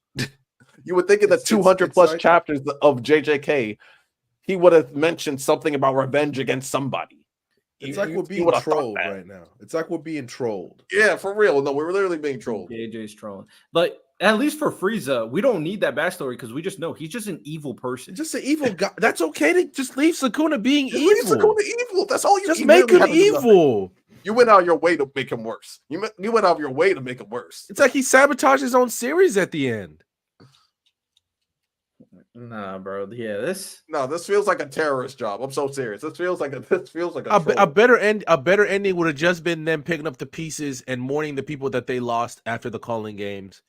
You would think in the 200 plus chapters of JJK, he would have mentioned something about revenge against somebody.
It's like we're being trolled right now. It's like we're being trolled.
Yeah, for real. No, we're literally being trolled.
AJ's trolling. But at least for Frieza, we don't need that backstory because we just know he's just an evil person.
Just an evil guy. That's okay to just leave Sukuna being evil.
Leave Sukuna evil. That's all you
just make him evil.
You went out of your way to make him worse. You went out of your way to make him worse.
It's like he sabotaged his own series at the end.
Nah, bro. Yeah, this
feels like a terrorist job. I'm so serious. This feels like a
better ending would have just been them picking up the pieces and mourning the people that they lost after the calling games.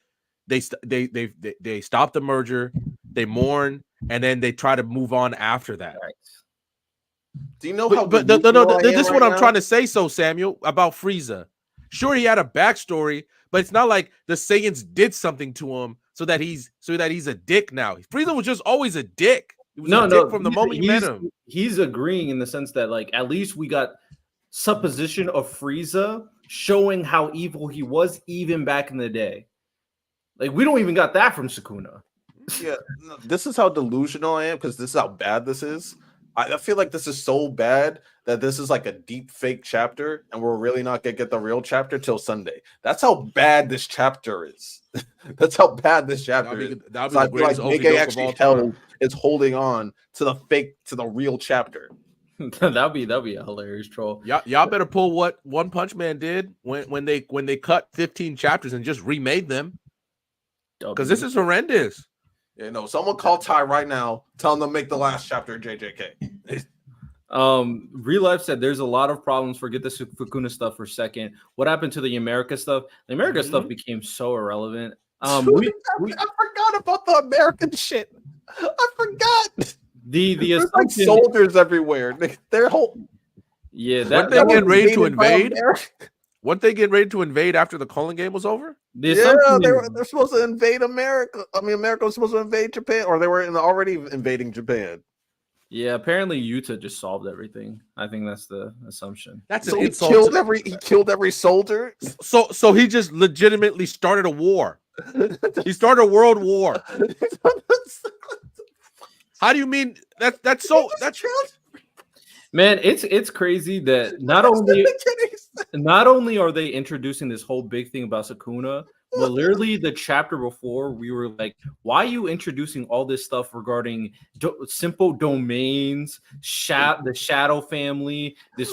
They stop the merger, they mourn, and then they try to move on after that.
Right.
Do you know how?
But this is what I'm trying to say. So Samuel about Frieza. Sure, he had a backstory, but it's not like the Saiyans did something to him so that he's a dick now. Frieza was just always a dick. He was
No,
a dick
no,
from the moment you met him.
He's agreeing in the sense that like at least we got supposition of Frieza showing how evil he was even back in the day. Like we don't even got that from Sukuna.
Yeah, this is how delusional I am because this is how bad this is. I feel like this is so bad that this is like a deep fake chapter, and we're really not gonna get the real chapter till Sunday. That's how bad this chapter is. That's how bad this chapter is.
That'll be
So I
the
feel like
greatest
Manga
okey-doke of
actually
all time.
is holding on to the real chapter.
that'd be a hilarious troll.
Y'all better pull what One Punch Man did when they cut 15 chapters and just remade them, because this is horrendous.
You know, someone call Ty right now, tell him to make the last chapter of JJK.
Real Life said there's a lot of problems. Forget the Sukuna stuff for a second. What happened to the America stuff? The America stuff became so irrelevant.
I forgot about the American shit. I forgot.
The
like soldiers everywhere. Their whole
that
they get ready to
invaded by
invade.
America.
Weren't they getting ready to invade after the Cullen game was over?
Yeah, they're supposed to invade America. I mean, America was supposed to invade Japan, or they were already invading Japan.
Yeah, apparently Yuta just solved everything. I think that's the assumption.
That's
So
an
he
insult.
killed every soldier.
So he just legitimately started a war. He started a world war. How do you mean that's
Man, it's crazy that not only are they introducing this whole big thing about Sukuna, but literally the chapter before we were like, why are you introducing all this stuff regarding simple domains, the Shadow family, this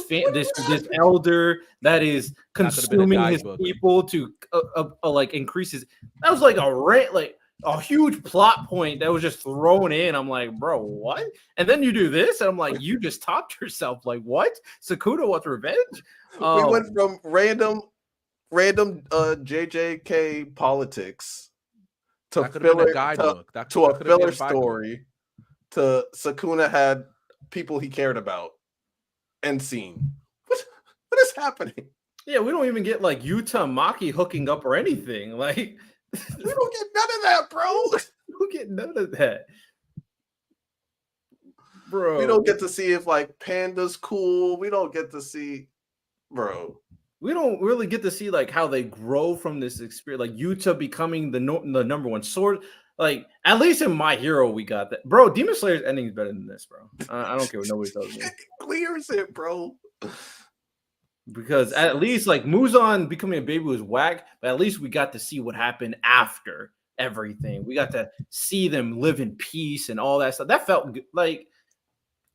elder that is consuming his people to like increase his. That was like a huge plot point that was just thrown in. I'm like, bro, what? And then you do this, and I'm like, you just topped yourself. Like, what? Sukuna wants revenge?
We went from random JJK politics to a filler story to Sukuna had people he cared about. End scene. What is happening?
Yeah, we don't even get like Yuta and Maki hooking up or anything. Like,
we don't get none of that, bro.
We don't get none of that, bro.
We don't get to see if like Panda's cool. We don't get to see, bro.
We don't really get to see like how they grow from this experience, like Yuta becoming the number one sword. Like at least in My Hero, we got that, bro. Demon Slayer's ending is better than this, bro. I don't care what nobody tells me.
It clears it, bro.
Because at least like Muzan becoming a baby was whack, but at least we got to see what happened after everything. We got to see them live in peace and all that stuff. That felt good. Like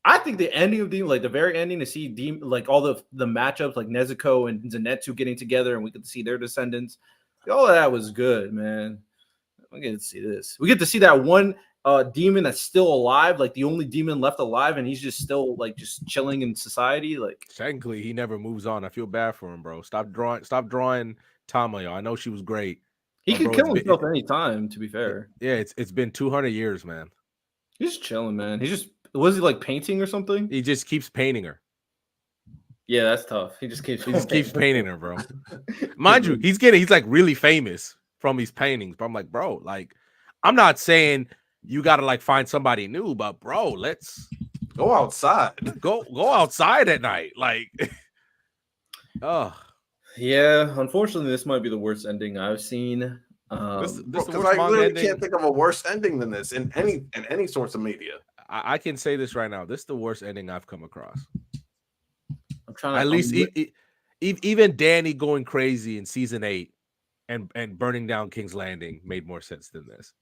I think the ending of Demon, like the very ending, to see Demon, like all the matchups, like Nezuko and Zenitsu getting together, and we get to see their descendants. All of that was good, man. We get to see this. We get to see that one demon that's still alive, like the only demon left alive, and he's just still like just chilling in society. Like
technically, he never moves on. I feel bad for him, bro. Stop drawing Tamayo. I know she was great.
He could kill himself anytime. To be fair,
yeah, it's been 200 years, man.
He's just chilling, man. Was he like painting or something?
He just keeps painting her.
Yeah, that's tough. He just keeps
painting her, bro. Mind you, he's like really famous from these paintings. But I'm like, bro, like, I'm not saying you gotta like find somebody new, but bro, let's
go outside.
Go outside at night. Like, oh
yeah. Unfortunately, this might be the worst ending I've seen.
This I really can't think of a worse ending than this in any sorts of media.
I can say this right now. This is the worst ending I've come across.
I'm trying to
at least even Danny going crazy in season 8 and burning down King's Landing made more sense than this.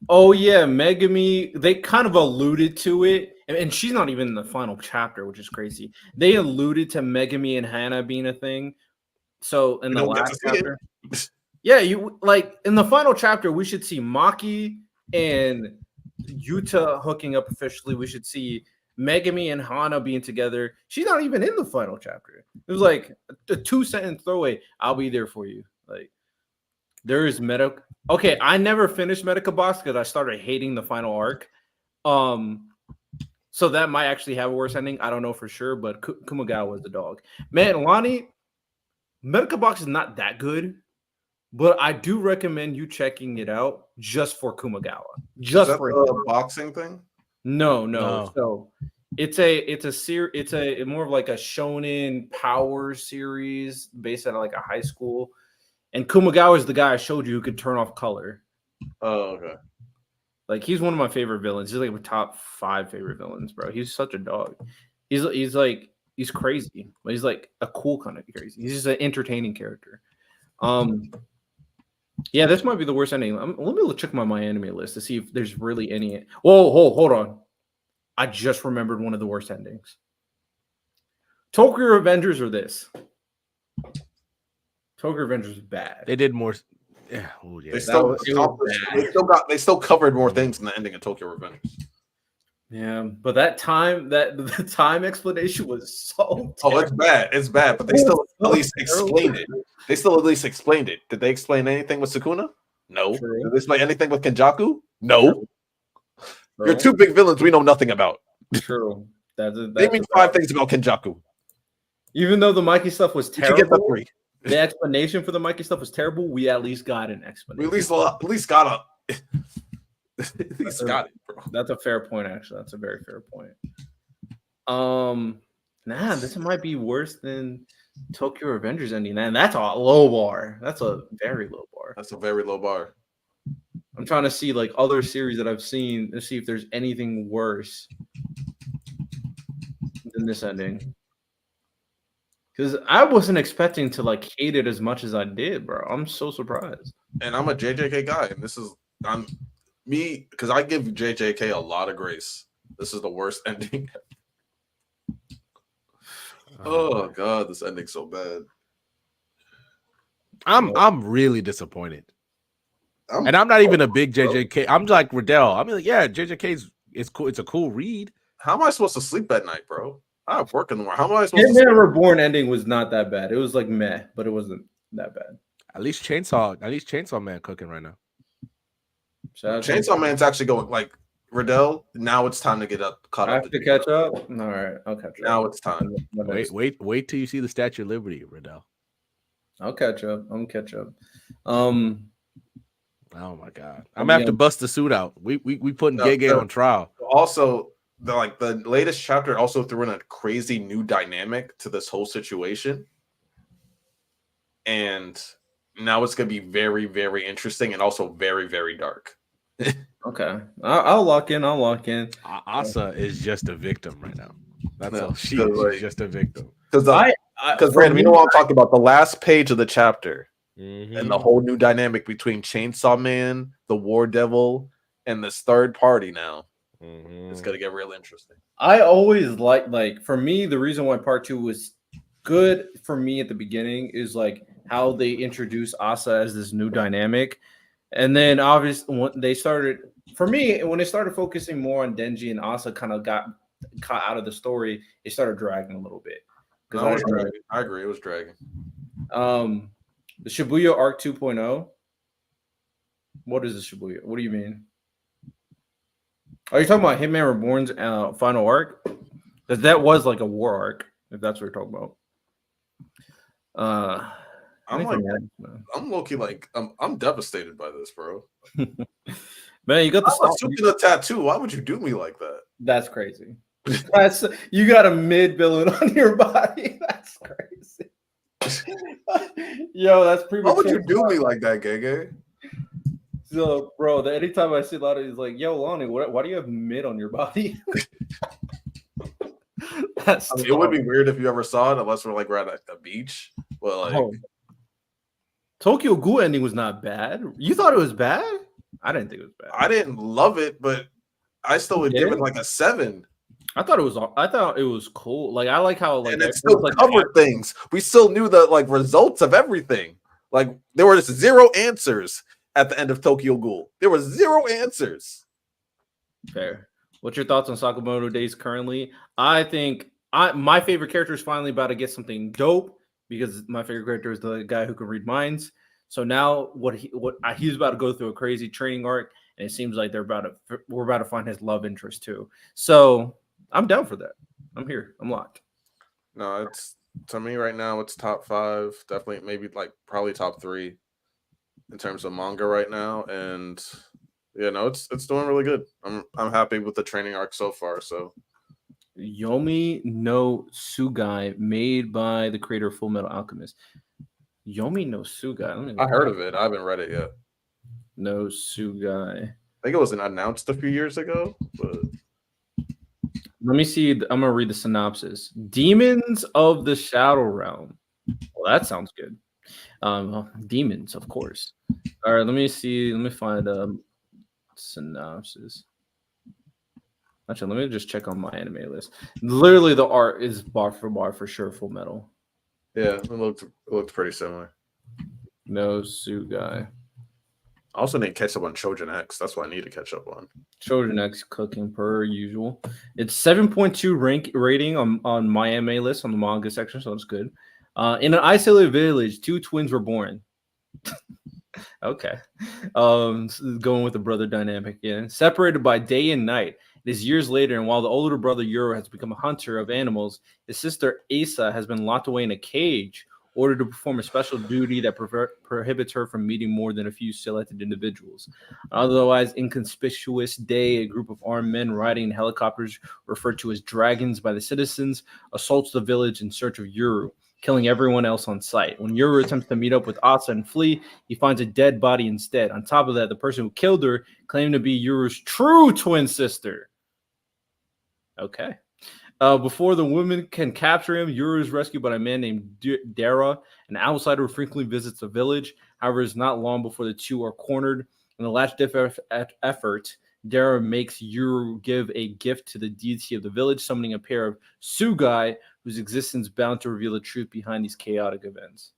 Oh yeah, Megami. They kind of alluded to it, and she's not even in the final chapter, which is crazy. They alluded to Megami and Hannah being a thing. So in the last chapter, yeah, you like in the final chapter, we should see Maki and Yuta hooking up officially. We should see Megami and Hana being together. She's not even in the final chapter. It was like a 2-sentence throwaway. I'll be there for you. Like there is Medic. Okay, I never finished Medica Box because I started hating the final arc. So that might actually have a worse ending. I don't know for sure, but Kumagawa was the dog. Man, Lonnie, Medica Box is not that good. but I do recommend you checking it out just for Kumagawa.
Is
Just
that
for
the boxing thing?
no.
No.
So it's a more of like a shonen power series based out of like a high school. And Kumagawa is the guy I showed you who could turn off color.
Oh, okay.
Like he's one of my favorite villains. He's like my top 5 favorite villains, bro. He's such a dog. He's like he's crazy, but he's like a cool kind of crazy. He's just an entertaining character. Yeah, this might be the worst ending. Let me check my anime list to see if there's really any. Whoa, hold on. I just remembered one of the worst endings. Tokyo Revengers or this? Tokyo Revengers is bad.
They did more. Yeah, oh yeah.
They still
it was bad.
they still covered more things in the ending of Tokyo Revengers.
Yeah, but the time explanation was so.
Oh, it's bad. It's bad, but they still at least explained it. They still at least explained it. Did they explain anything with Sukuna? No.
True.
Did they explain anything with Kenjaku? No.
True.
You're 2 big villains we know nothing about.
True. That's
They mean 5 things about Kenjaku.
Even though the Mikey stuff was
Did you get the
terrible,
3?
the explanation for the Mikey stuff was terrible. We at least got an
We
explanation.
at least got a at least got it, bro.
That's a fair point, actually. That's a very fair point. This might be worse than Tokyo Revengers ending. Man, that's a low bar. That's a very low bar.
That's a very low bar.
I'm trying to see like other series that I've seen to see if there's anything worse than this ending. Because I wasn't expecting to like hate it as much as I did, bro. I'm so surprised.
And I'm a JJK guy, and this is me because I give JJK a lot of grace. This is the worst ending. Oh god, this ending's so bad.
I'm really disappointed. And I'm not even a big JJK. I'm like Riddell. I mean, like, yeah, JJK's it's cool. It's a cool read.
How am I supposed to sleep at night, bro? I have work in the morning. How am I supposed to
Hitman
sleep?
Reborn ending was not that bad. It was like meh, but it wasn't that bad.
At least Chainsaw Man cooking right now.
Chainsaw Man's actually going like Riddell. Now it's time to get caught
I
up.
have to catch up. All right, I'll catch up.
Now it's time.
Wait till you see the Statue of Liberty, Riddell.
I'll catch up. I'm gonna catch up.
Oh my god, I'm gonna have to bust the suit out. We putting Gege on trial.
Also, the latest chapter also threw in a crazy new dynamic to this whole situation, and now it's gonna be very, very interesting and also very, very dark.
Okay, I'll lock in.
Asa is just a victim right now. That's all. She's just a victim.
Because Brandon, you know what I'm talking about? The last page of the chapter.
Mm-hmm.
And the whole new dynamic between Chainsaw Man, the War Devil, and this third party now.
Mm-hmm.
It's gonna get real interesting.
I always like for me, the reason why part 2 was good for me at the beginning is like how they introduced Asa as this new dynamic. And then obviously when they started focusing more on Denji and Asa kind of got caught out of the story, it started dragging a little bit.
No, it was dragging. I agree, it was dragging.
The Shibuya Arc 2.0. What is the Shibuya? What do you mean? Are you talking about Hitman Reborn's final arc? Because that was like a war arc, if that's what you're talking about.
I'm low-key like I'm devastated by this, bro.
Man, you got
the tattoo. Why would you do me like that?
That's crazy. You got a mid villain on your body. That's crazy. Yo, that's pretty much.
Why would you do me like that, Gege?
So, bro, anytime I see a lot of, he's like, "Yo, Lonnie, why do you have mid on your body?"
It would be weird if you ever saw it, unless we're at a beach. But like,
Tokyo Ghoul ending was not bad. You thought it was bad? I didn't think it was bad.
I didn't love it, but I still would give it like a 7.
I thought it was cool. Like I like how
and it still covered things. We still knew the results of everything. Like there were just 0 answers at the end of Tokyo Ghoul. There were 0 answers.
Fair. What's your thoughts on Sakamoto Days currently? I think my favorite character is finally about to get something dope because my favorite character is the guy who can read minds. So now he's about to go through a crazy training arc, and it seems like we're about to find his love interest too. So I'm down for that. I'm here. I'm locked.
No, it's to me right now. It's top 5. Definitely, maybe probably top 3. in terms of manga right now, and it's doing really good. I'm happy with the training arc so far. So
Yomi no Sugai, made by the creator of Full Metal Alchemist. Yomi no Sugai. Let me
I
look
heard
up.
of it. I haven't read it yet.
No Sugai.
I think it was announced a few years ago, but
Let me see. I'm gonna read the synopsis. Demons of the Shadow Realm. Well, that sounds good. Demons, of course. All right, let me see. Let me find synopsis. Actually, let me just check on my anime list. Literally, the art is bar for sure. Full Metal.
yeah, it looked pretty similar.
No Sugai.
I also need to catch up on Chojin X. That's what I need to catch up on.
Children X cooking per usual. It's 7.2 rank rating on my anime list on the manga section, so that's good. In an isolated village, two twins were born. Okay. Going with the brother dynamic again. Separated by day and night. It is years later, and while the older brother Yuro has become a hunter of animals, his sister Asa has been locked away in a cage, ordered to perform a special duty that prohibits her from meeting more than a few selected individuals. Otherwise inconspicuous day, a group of armed men riding helicopters, referred to as dragons by the citizens, assaults the village in search of Yuru, killing everyone else on sight. When Yuru attempts to meet up with Asa and flee, he finds a dead body instead. On top of that, the person who killed her claimed to be Yuru's true twin sister. Okay. Before the woman can capture him, Yuru is rescued by a man named Dara, an outsider who frequently visits the village. However, it's not long before the two are cornered. In the last-ditch effort, Dara makes Yuru give a gift to the deity of the village, summoning a pair of Sugai, whose existence bound to reveal the truth behind these chaotic events.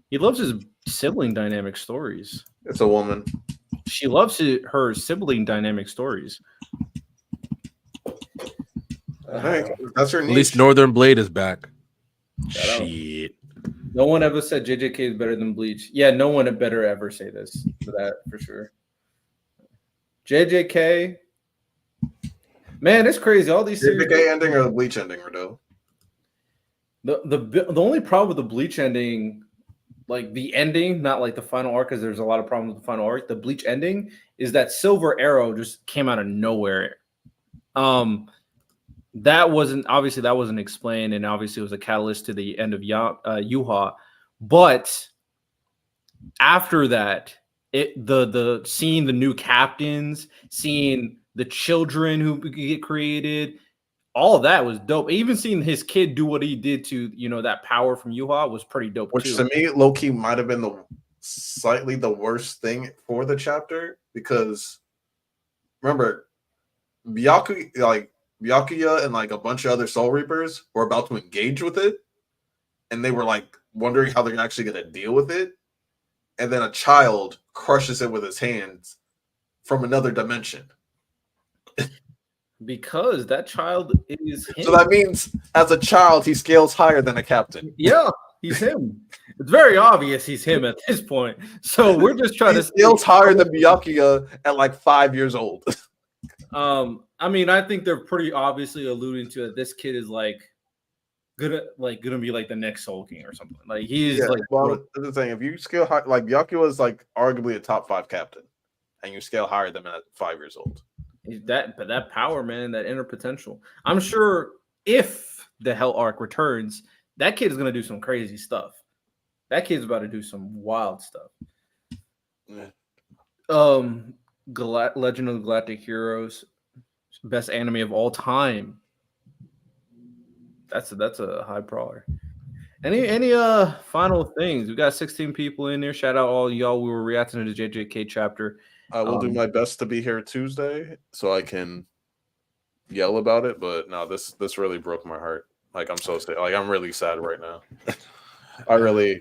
He loves his sibling dynamic stories.
It's a woman.
She loves her sibling dynamic stories.
Hey, that's her niche.
At least Northern Blade is back.
Shout out.
Shit.
No one ever said JJK is better than Bleach. Yeah, no one had better ever say this for that for sure. JJK, man, it's crazy. All these series.
JJK ending or the Bleach ending, Riddle?
The only problem with the Bleach ending, like the ending, not like the final arc, because there's a lot of problems with the final arc. The Bleach ending is that Silver Arrow just came out of nowhere. That wasn't explained, and obviously it was a catalyst to the end of Yuha. But after that, the seeing the new captains, seeing the children who get created, all of that was dope. Even seeing his kid do what he did to that power from Yuha was pretty dope.
Which
too.
to me, low key might have been slightly the worst thing for the chapter, because remember, Byakuya and like a bunch of other Soul Reapers were about to engage with it, and they were like wondering how they're actually going to deal with it, and then a child crushes it with his hands from another dimension.
Because that child is him.
So that means as a child he scales higher than a captain.
Yeah, he's him. It's very obvious he's him at this point. So we're just trying
He
to
scales higher than Byakuya at like 5 years old.
I mean, I think they're pretty obviously alluding to that this kid is like gonna be like the next Soul King or something. Like he's like.
Well, the thing, if you scale high, like Byakuya is like arguably a top 5 captain, and you scale higher than him at 5 years old.
That power, man, that inner potential. I'm sure if the Hell Arc returns, that kid is gonna do some crazy stuff. That kid's about to do some wild stuff.
Yeah.
Legend of the Galactic Heroes, best anime of all time. That's a high brawler. Any final things? We got 16 people in there. Shout out all y'all. We were reacting to the JJK chapter.
I will do my best to be here Tuesday so I can yell about it. But no, this really broke my heart. Like I'm so sad. Like I'm really sad right now. I really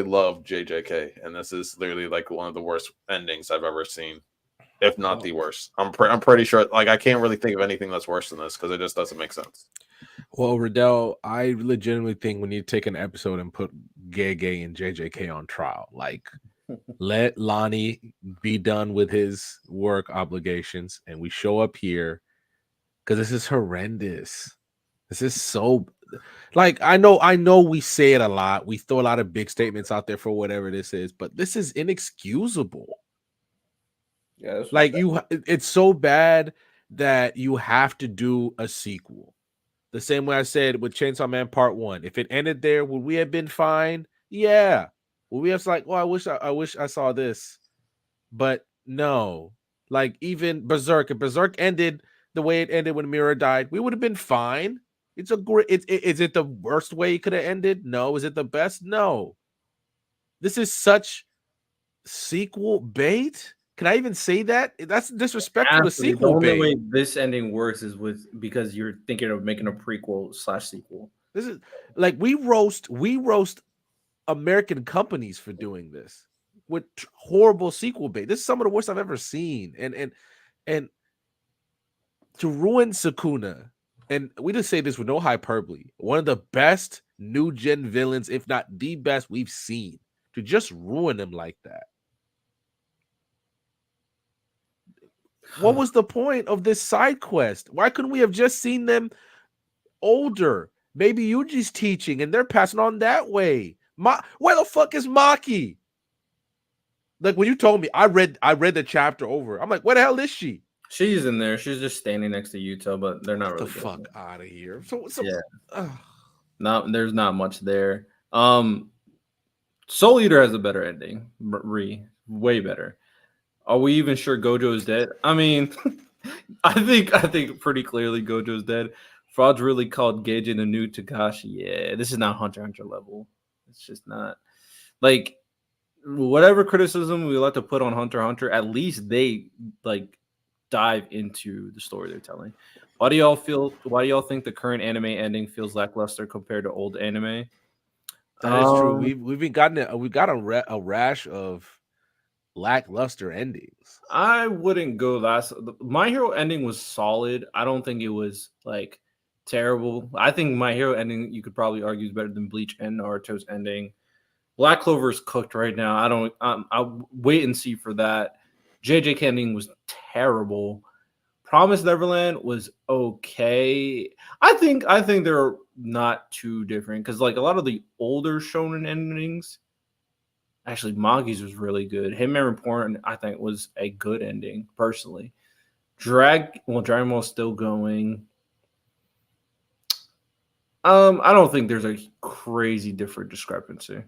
love JJK, and this is literally like one of the worst endings I've ever seen, if not the worst. I'm pretty sure. Like I can't really think of anything that's worse than this because it just doesn't make sense.
Well, Riddell, I legitimately think we need to take an episode and put Gege and JJK on trial. Like, let Lonnie be done with his work obligations, and we show up here because this is horrendous. This is so like I know we say it a lot. We throw a lot of big statements out there for whatever this is, but this is inexcusable.
Yeah,
Like it's so bad that you have to do a sequel. The same way I said with Chainsaw Man Part 1. If it ended there, would we have been fine? Yeah. Would we have like, oh, I wish I saw this. But no. Like even Berserk, if Berserk ended the way it ended when Mira died, we would have been fine. It's a great. Is it the worst way it could have ended? No. Is it the best? No. This is such sequel bait. Can I even say that? That's disrespectful to
Absolutely. The
sequel
only
bait.
way this ending works is because you're thinking of making a prequel / sequel.
This is like we roast American companies for doing this with horrible sequel bait. This is some of the worst I've ever seen. And to ruin Sukuna, and we just say this with no hyperbole, one of the best new gen villains, if not the best we've seen, to just ruin him like that. What was the point of this side quest? Why couldn't we have just seen them older? Maybe Yuji's teaching and they're passing on that way. Where the fuck is Maki? Like when you told me, I read the chapter over. I'm like, where the hell is she?
She's in there. She's just standing next to Yuta, but they're not
Get
really
the fuck out of here. So
yeah. There's not much there. Soul Eater has a better ending. Way better. Are we even sure Gojo's dead? I mean, I think pretty clearly Gojo's dead. Fraud's really called Gaijin a new Takashi. Yeah, this is not Hunter x Hunter level. It's just not. Like, whatever criticism we like to put on Hunter x Hunter, at least they like dive into the story they're telling. Why do y'all think the current anime ending feels lackluster compared to old anime?
That is true. We've got a rash of lackluster endings.
I wouldn't go last. My Hero ending was solid. I don't think it was like terrible. I think My Hero ending you could probably argue is better than Bleach and Naruto's ending. Black Clover is cooked right now. I'll wait and see for that. JJ ending was terrible. Promised Neverland was okay. I think they're not too different because like a lot of the older shonen endings. Actually, Magi's was really good. Hitman Report, I think, was a good ending, personally. Dragon Ball's still going. I don't think there's a crazy different discrepancy.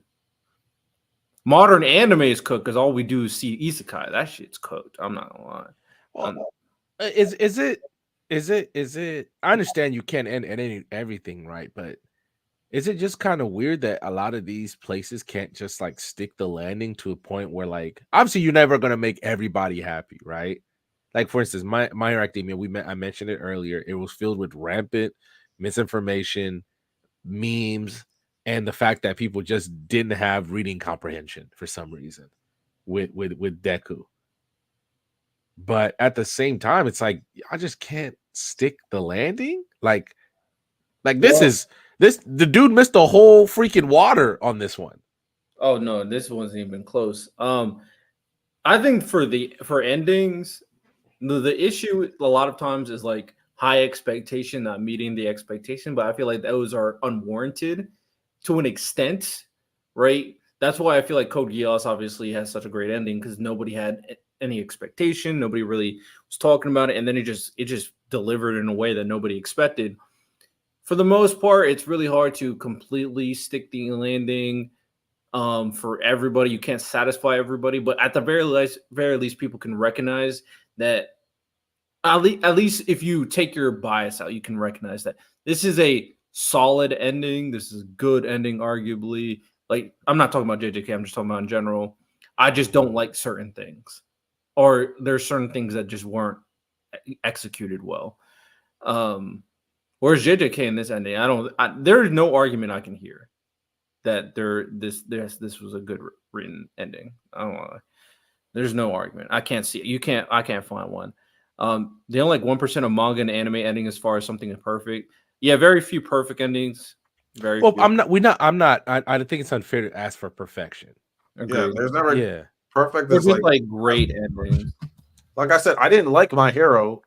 Modern anime is cooked because all we do is see isekai. That shit's cooked. I'm not gonna lie.
Well, is it? I understand you can't end everything, right? But is it just kind of weird that a lot of these places can't just like stick the landing to a point where like obviously you're never gonna make everybody happy, right? Like for instance, My Hero Academia, I mentioned it earlier. It was filled with rampant misinformation, memes, and the fact that people just didn't have reading comprehension for some reason with Deku. But at the same time, it's like I just can't stick the landing. Like the dude missed the whole freaking water on this one.
Oh no, this wasn't even close. I think for endings, the issue a lot of times is like high expectation not meeting the expectation, but I feel like those are unwarranted to an extent, right? That's why I feel like Code Geass obviously has such a great ending because nobody had any expectation, nobody really was talking about it, and then it just delivered in a way that nobody expected. For the most part, it's really hard to completely stick the landing for everybody. You can't satisfy everybody, but at the very least, people can recognize that. At least if you take your bias out, you can recognize that this is a solid ending. This is a good ending, arguably. Like, I'm not talking about JJK. I'm just talking about in general. I just don't like certain things, or there's certain things that just weren't executed well. Whereas JJK in this ending, there's no argument I can hear that this was a good written ending. I don't know. There's no argument. I can't see it. I can't find one. The only like 1% of manga and anime ending as far as something is perfect. Yeah, very few perfect endings. Very
well,
few.
I'm not. I think it's unfair to ask for perfection.
Agreed.
Yeah, there's never perfect.
There's like great endings.
Like I said, I didn't like My Hero's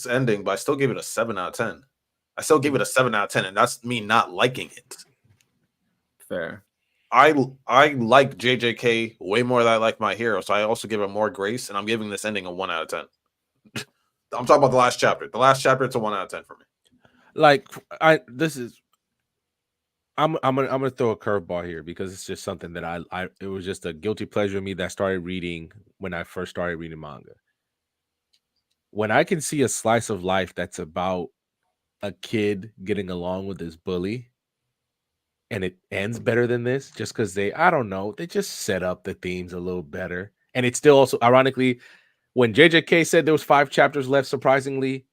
ending, but I still gave it a 7 out of 10. I still give it a 7 out of 10, and that's me not liking it.
Fair.
I like JJK way more than I like My Hero, so I also give it more grace, and I'm giving this ending a 1 out of 10. I'm talking about the last chapter. The last chapter, it's a 1 out of 10 for me.
Like I'm gonna throw a curveball here because it's just something that it was just a guilty pleasure of me that I started reading when I first started reading manga. When I can see a slice of life that's about a kid getting along with his bully, and it ends better than this, just because they just set up the themes a little better, and it's still also ironically when JJK said there was 5 chapters left, surprisingly,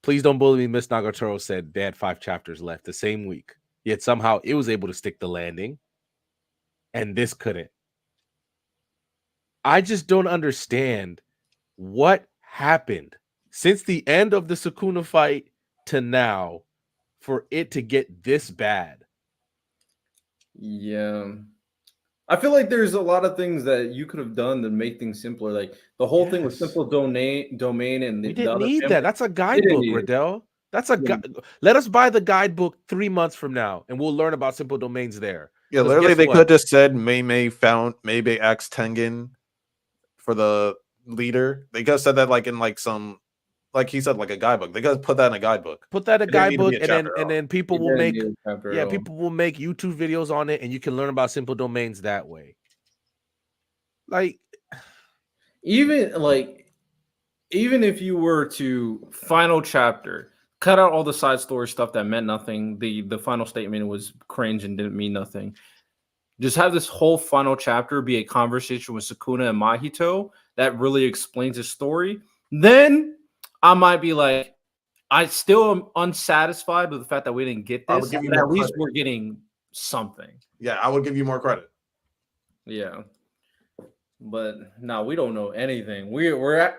Please Don't Bully Me, Miss Nagatoro said they had 5 chapters left the same week. Yet somehow it was able to stick the landing, and this couldn't. I just don't understand what happened since the end of the Sukuna fight to now for it to get this bad.
Yeah. I feel like there's a lot of things that you could have done to make things simpler. Like the whole thing with
Yes.
simple domain and
We
the
didn't
other
need
family.
that. That's a guidebook,
need it.
Riddell. That's a let us buy the guidebook 3 months from now, and we'll learn about simple domains there.
Yeah,
'Cause
literally,
guess
they
what?
could have just said Mei asked Tengen for the leader. They could have said that like in like some, like he said, like a guidebook. They could have put that in a guidebook.
Put that in a
It didn't need to be
guidebook,
a
and then
chapter at all.
people
It
will
didn't
make
need a chapter at all.
people will make YouTube videos on it, and you can learn about simple domains that way. Like
even if you were to final chapter, cut out all the side story stuff that meant nothing. The final statement was cringe and didn't mean nothing. Just have this whole final chapter be a conversation with Sukuna and Mahito that really explains his story. Then I might be like, I still am unsatisfied with the fact that we didn't get
I would
this,
give you
but
more
at least
credit.
we're getting something.
Yeah, I would give you more credit.
Yeah. But no, we don't know anything. We're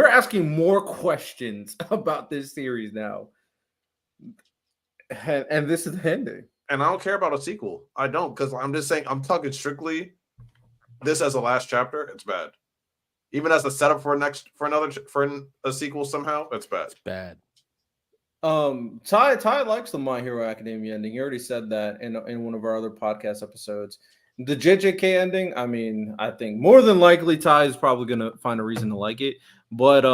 asking more questions about this series now. And this is the ending.
And I don't care about a sequel. I don't, because I'm just saying, I'm talking strictly this as a last chapter. It's bad. Even as a setup for a sequel somehow, it's bad.
it's bad.
Ty likes the My Hero Academia ending. He already said that in one of our other podcast episodes. The JJK ending, I mean, I think more than likely Ty is probably gonna find a reason to like it. But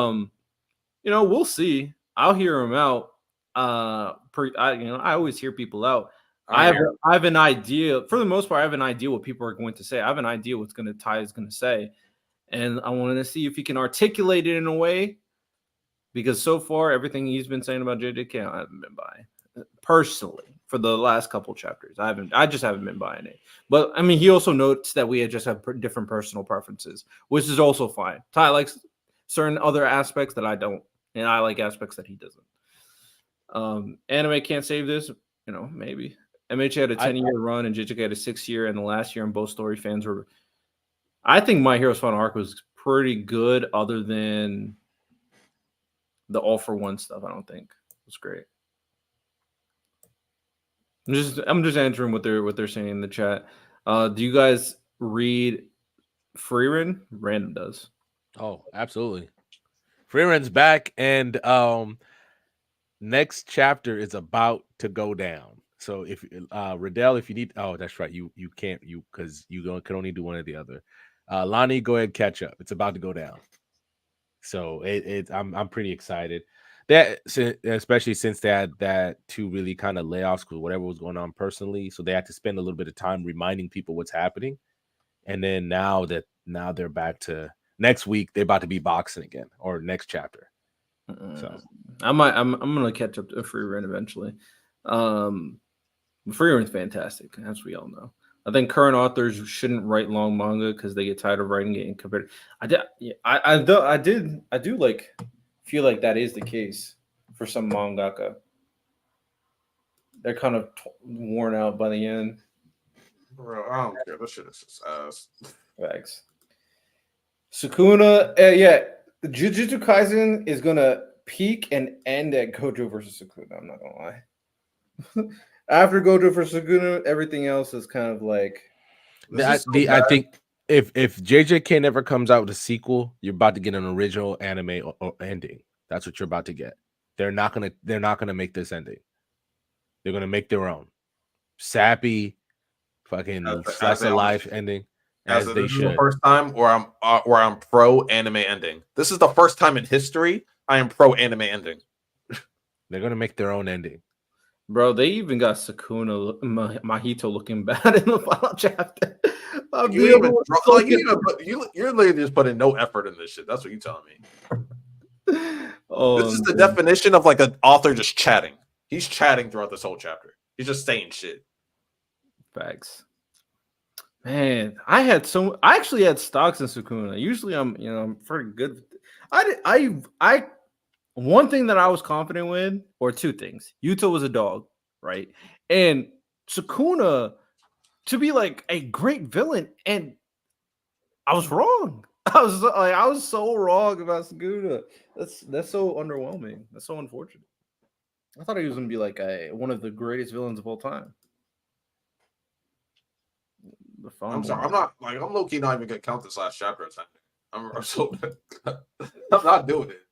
we'll see. I'll hear him out. I always hear people out. I have an idea. For the most part, I have an idea what people are going to say. I have an idea what's Ty is gonna say. And I wanted to see if he can articulate it in a way. Because so far, everything he's been saying about JJK, I haven't been buying personally for the last couple chapters. I just haven't been buying it. But I mean, he also notes that we just have different personal preferences, which is also fine. Ty likes certain other aspects that I don't, and I like aspects that he doesn't. Anime can't save this, maybe. MH had a 10-year run, and JJK had a 6-year, and the last year, and both story fans were. I think My Hero's Final Arc was pretty good, other than the All for One stuff. I don't think it was great. I'm just answering what they're saying in the chat. Do you guys read Freerin? Random does.
Oh, absolutely. Freeren's back, and next chapter is about to go down. So if Riddell, if you need, that's right, you can't because you can only do one or the other. Lonnie, go ahead, catch up. It's about to go down. So I'm pretty excited. That especially since they had that 2 really kind of layoffs because whatever was going on personally, so they had to spend a little bit of time reminding people what's happening. And then now they're back to next week, they're about to be boxing again, or next chapter. So
I'm gonna catch up to Freerin eventually. Freerin's fantastic, as we all know. I think current authors shouldn't write long manga because they get tired of writing it and compared. I do like feel like that is the case for some mangaka. They're kind of worn out by the end.
Bro, I don't care. This shit is just ass.
Facts. Sukuna, the Jujutsu Kaisen is gonna peak and end at Gojo versus Sukuna. I'm not gonna lie. After Gojo versus Sukuna, everything else is kind of like.
I think if JJK never comes out with a sequel, you're about to get an original anime or ending. That's what you're about to get. They're not gonna make this ending. They're gonna make their own sappy, fucking slice of life ending, as they
this is the
should.
first time where I'm pro anime ending. This is the first time in history I am pro anime ending.
They're gonna make their own ending.
Bro, they even got Sakuna Mahito looking bad in the final chapter.
You're literally just putting no effort in this shit. That's what you're telling me.
Oh,
This is the definition of like an author just chatting. He's chatting throughout this whole chapter. He's just saying shit.
Facts. Man, I actually had stocks in Sukuna. Usually I'm pretty good. One thing that I was confident with, or two things. Yuto was a dog, right? And Sukuna to be like a great villain, and I was wrong. I was so wrong about Sukuna. That's so underwhelming. That's so unfortunate. I thought he was gonna be like one of the greatest villains of all time.
I'm sorry. I'm low key not even gonna count this last chapter as ending. I'm not doing it.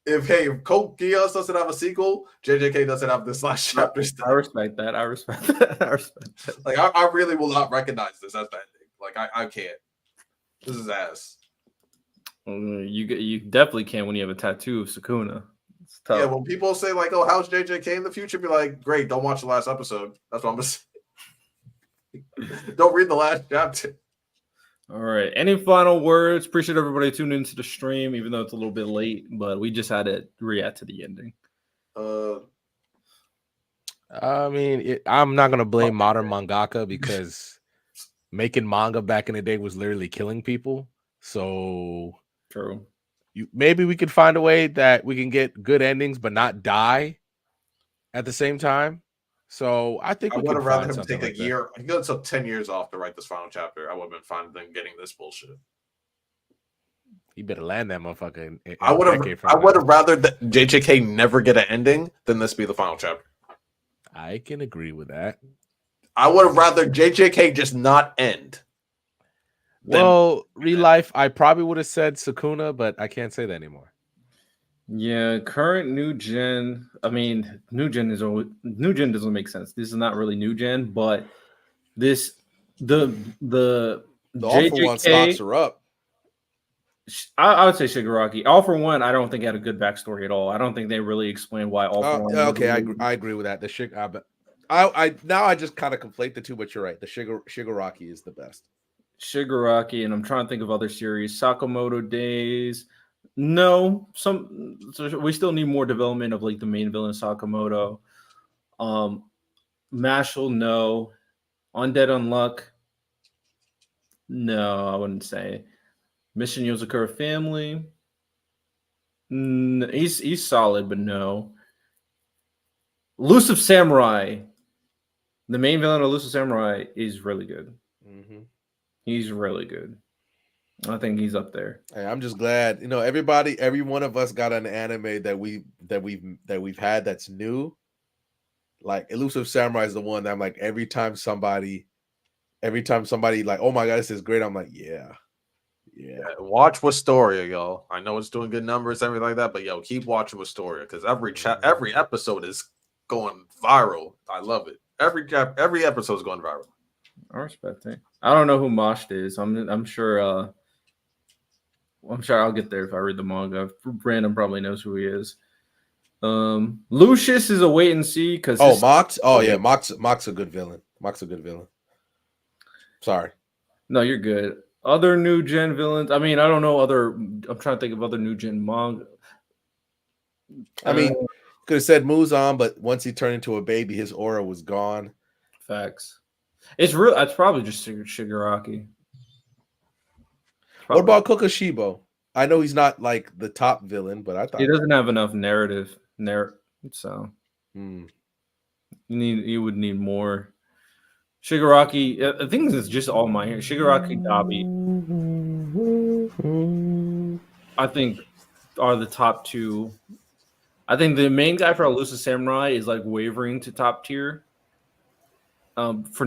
If Code Geass doesn't have a sequel, JJK doesn't have this last chapter.
I respect that. I respect that.
Like I really will not recognize this as the ending. Like I can't. This is ass.
You definitely can when you have a tattoo of Sukuna. It's tough.
Yeah, when people say like, "Oh, how's JJK in the future?" Be like, "Great, don't watch the last episode." That's what I'm gonna say. Don't read the last chapter.
All right. Any final words? Appreciate everybody tuning into the stream, even though it's a little bit late, but we just had to react to the ending.
I mean, I'm not gonna blame modern mangaka because making manga back in the day was literally killing people. So
True.
Maybe we could find a way that we can get good endings but not die at the same time. So I think
I
we
would have rather him
something
take
like
a year. He got took 10 years off to write this final chapter. I would have been fine than getting this bullshit.
You better land that motherfucker.
I would have rather that JJK never get an ending than this be the final chapter.
I can agree with that.
I would have rather JJK just not end.
Well, real life, I probably would have said Sukuna, but I can't say that anymore.
Yeah, current new gen. I mean, new gen doesn't make sense. This is not really new gen, but the
All for One stocks are up.
I would say Shigaraki. All for One, I don't think had a good backstory at all. I don't think they really explained why All for One.
Okay, I agree with that. I just kind of conflate the two, but you're right. The Shigaraki is the best.
Shigaraki, and I'm trying to think of other series. Sakamoto Days. No, we still need more development of like the main villain Sakamoto. Mashal, no. Undead Unluck. No, I wouldn't say. Mission Yozakura Family. He's solid, but no. Elusive Samurai. The main villain of Elusive Samurai is really good.
Mm-hmm.
He's really good. I think he's up there.
Hey, I'm just glad, every one of us got an anime that we've had that's new. Like Elusive Samurai is the one that I'm like, every time somebody like, oh my god, this is great. I'm like, yeah.
Watch Wistoria, y'all. I know it's doing good numbers, everything like that, but keep watching Wistoria because every episode is going viral. I love it. Every episode is going viral.
I respect it. I don't know who Moshed is. I'm sure. I'm sure I'll get there if I read the manga. Brandon probably knows who he is. Lucius is a wait and see because
Mox. Oh yeah, Mox a good villain. Mox a good villain. Sorry.
No, you're good. Other new gen villains. I mean, I don't know I'm trying to think of other new gen manga.
I mean, could have said Muzan, but once he turned into a baby, his aura was gone.
Facts. It's probably just Shigaraki.
What about Kokushibo? I know he's not like the top villain, but I thought
he doesn't have enough narrative. So you would need more. Shigaraki, I think this is just all my hair. Shigaraki, Dabi, I think are the top two. I think the main guy for Elusive Samurai is like wavering to top tier. For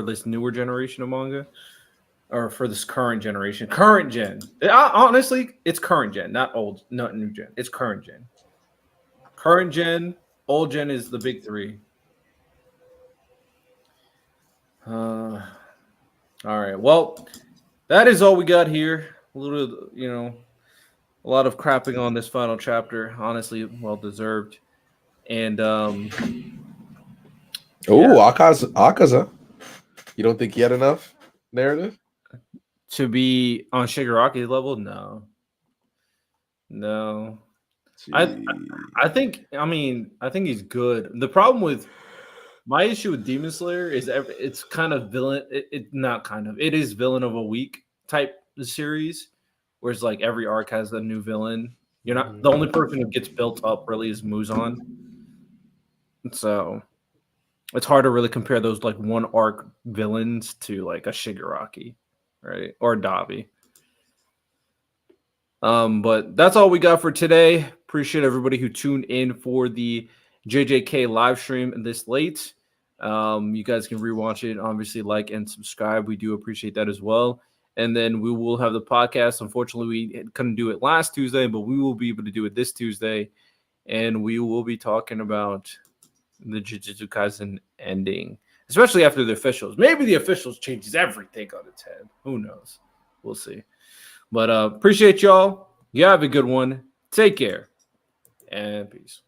this newer generation of manga, or for this current generation, honestly, it's current gen, not new gen. It's current gen. Current gen, old gen is the big three. All right. Well, that is all we got here. A little, a lot of crapping on this final chapter. Honestly, well deserved. And
Akaza. You don't think he had enough narrative?
to be on Shigaraki's level, no. I think he's good. The problem with my issue with Demon Slayer is it's kind of villain. It is villain of a week type series, whereas like every arc has a new villain. You're not the only person who gets built up really is Muzan. So it's hard to really compare those like one arc villains to like a Shigaraki, right? Or Dabi. But that's all we got for today. Appreciate everybody who tuned in for the JJK live stream this late. You guys can rewatch it. Obviously, like and subscribe. We do appreciate that as well. And then we will have the podcast. Unfortunately, we couldn't do it last Tuesday, but we will be able to do it this Tuesday. And we will be talking about the Jujutsu Kaisen ending, especially after the officials. Maybe the officials changes everything on its head. Who knows? We'll see. But appreciate y'all. You have a good one. Take care and peace.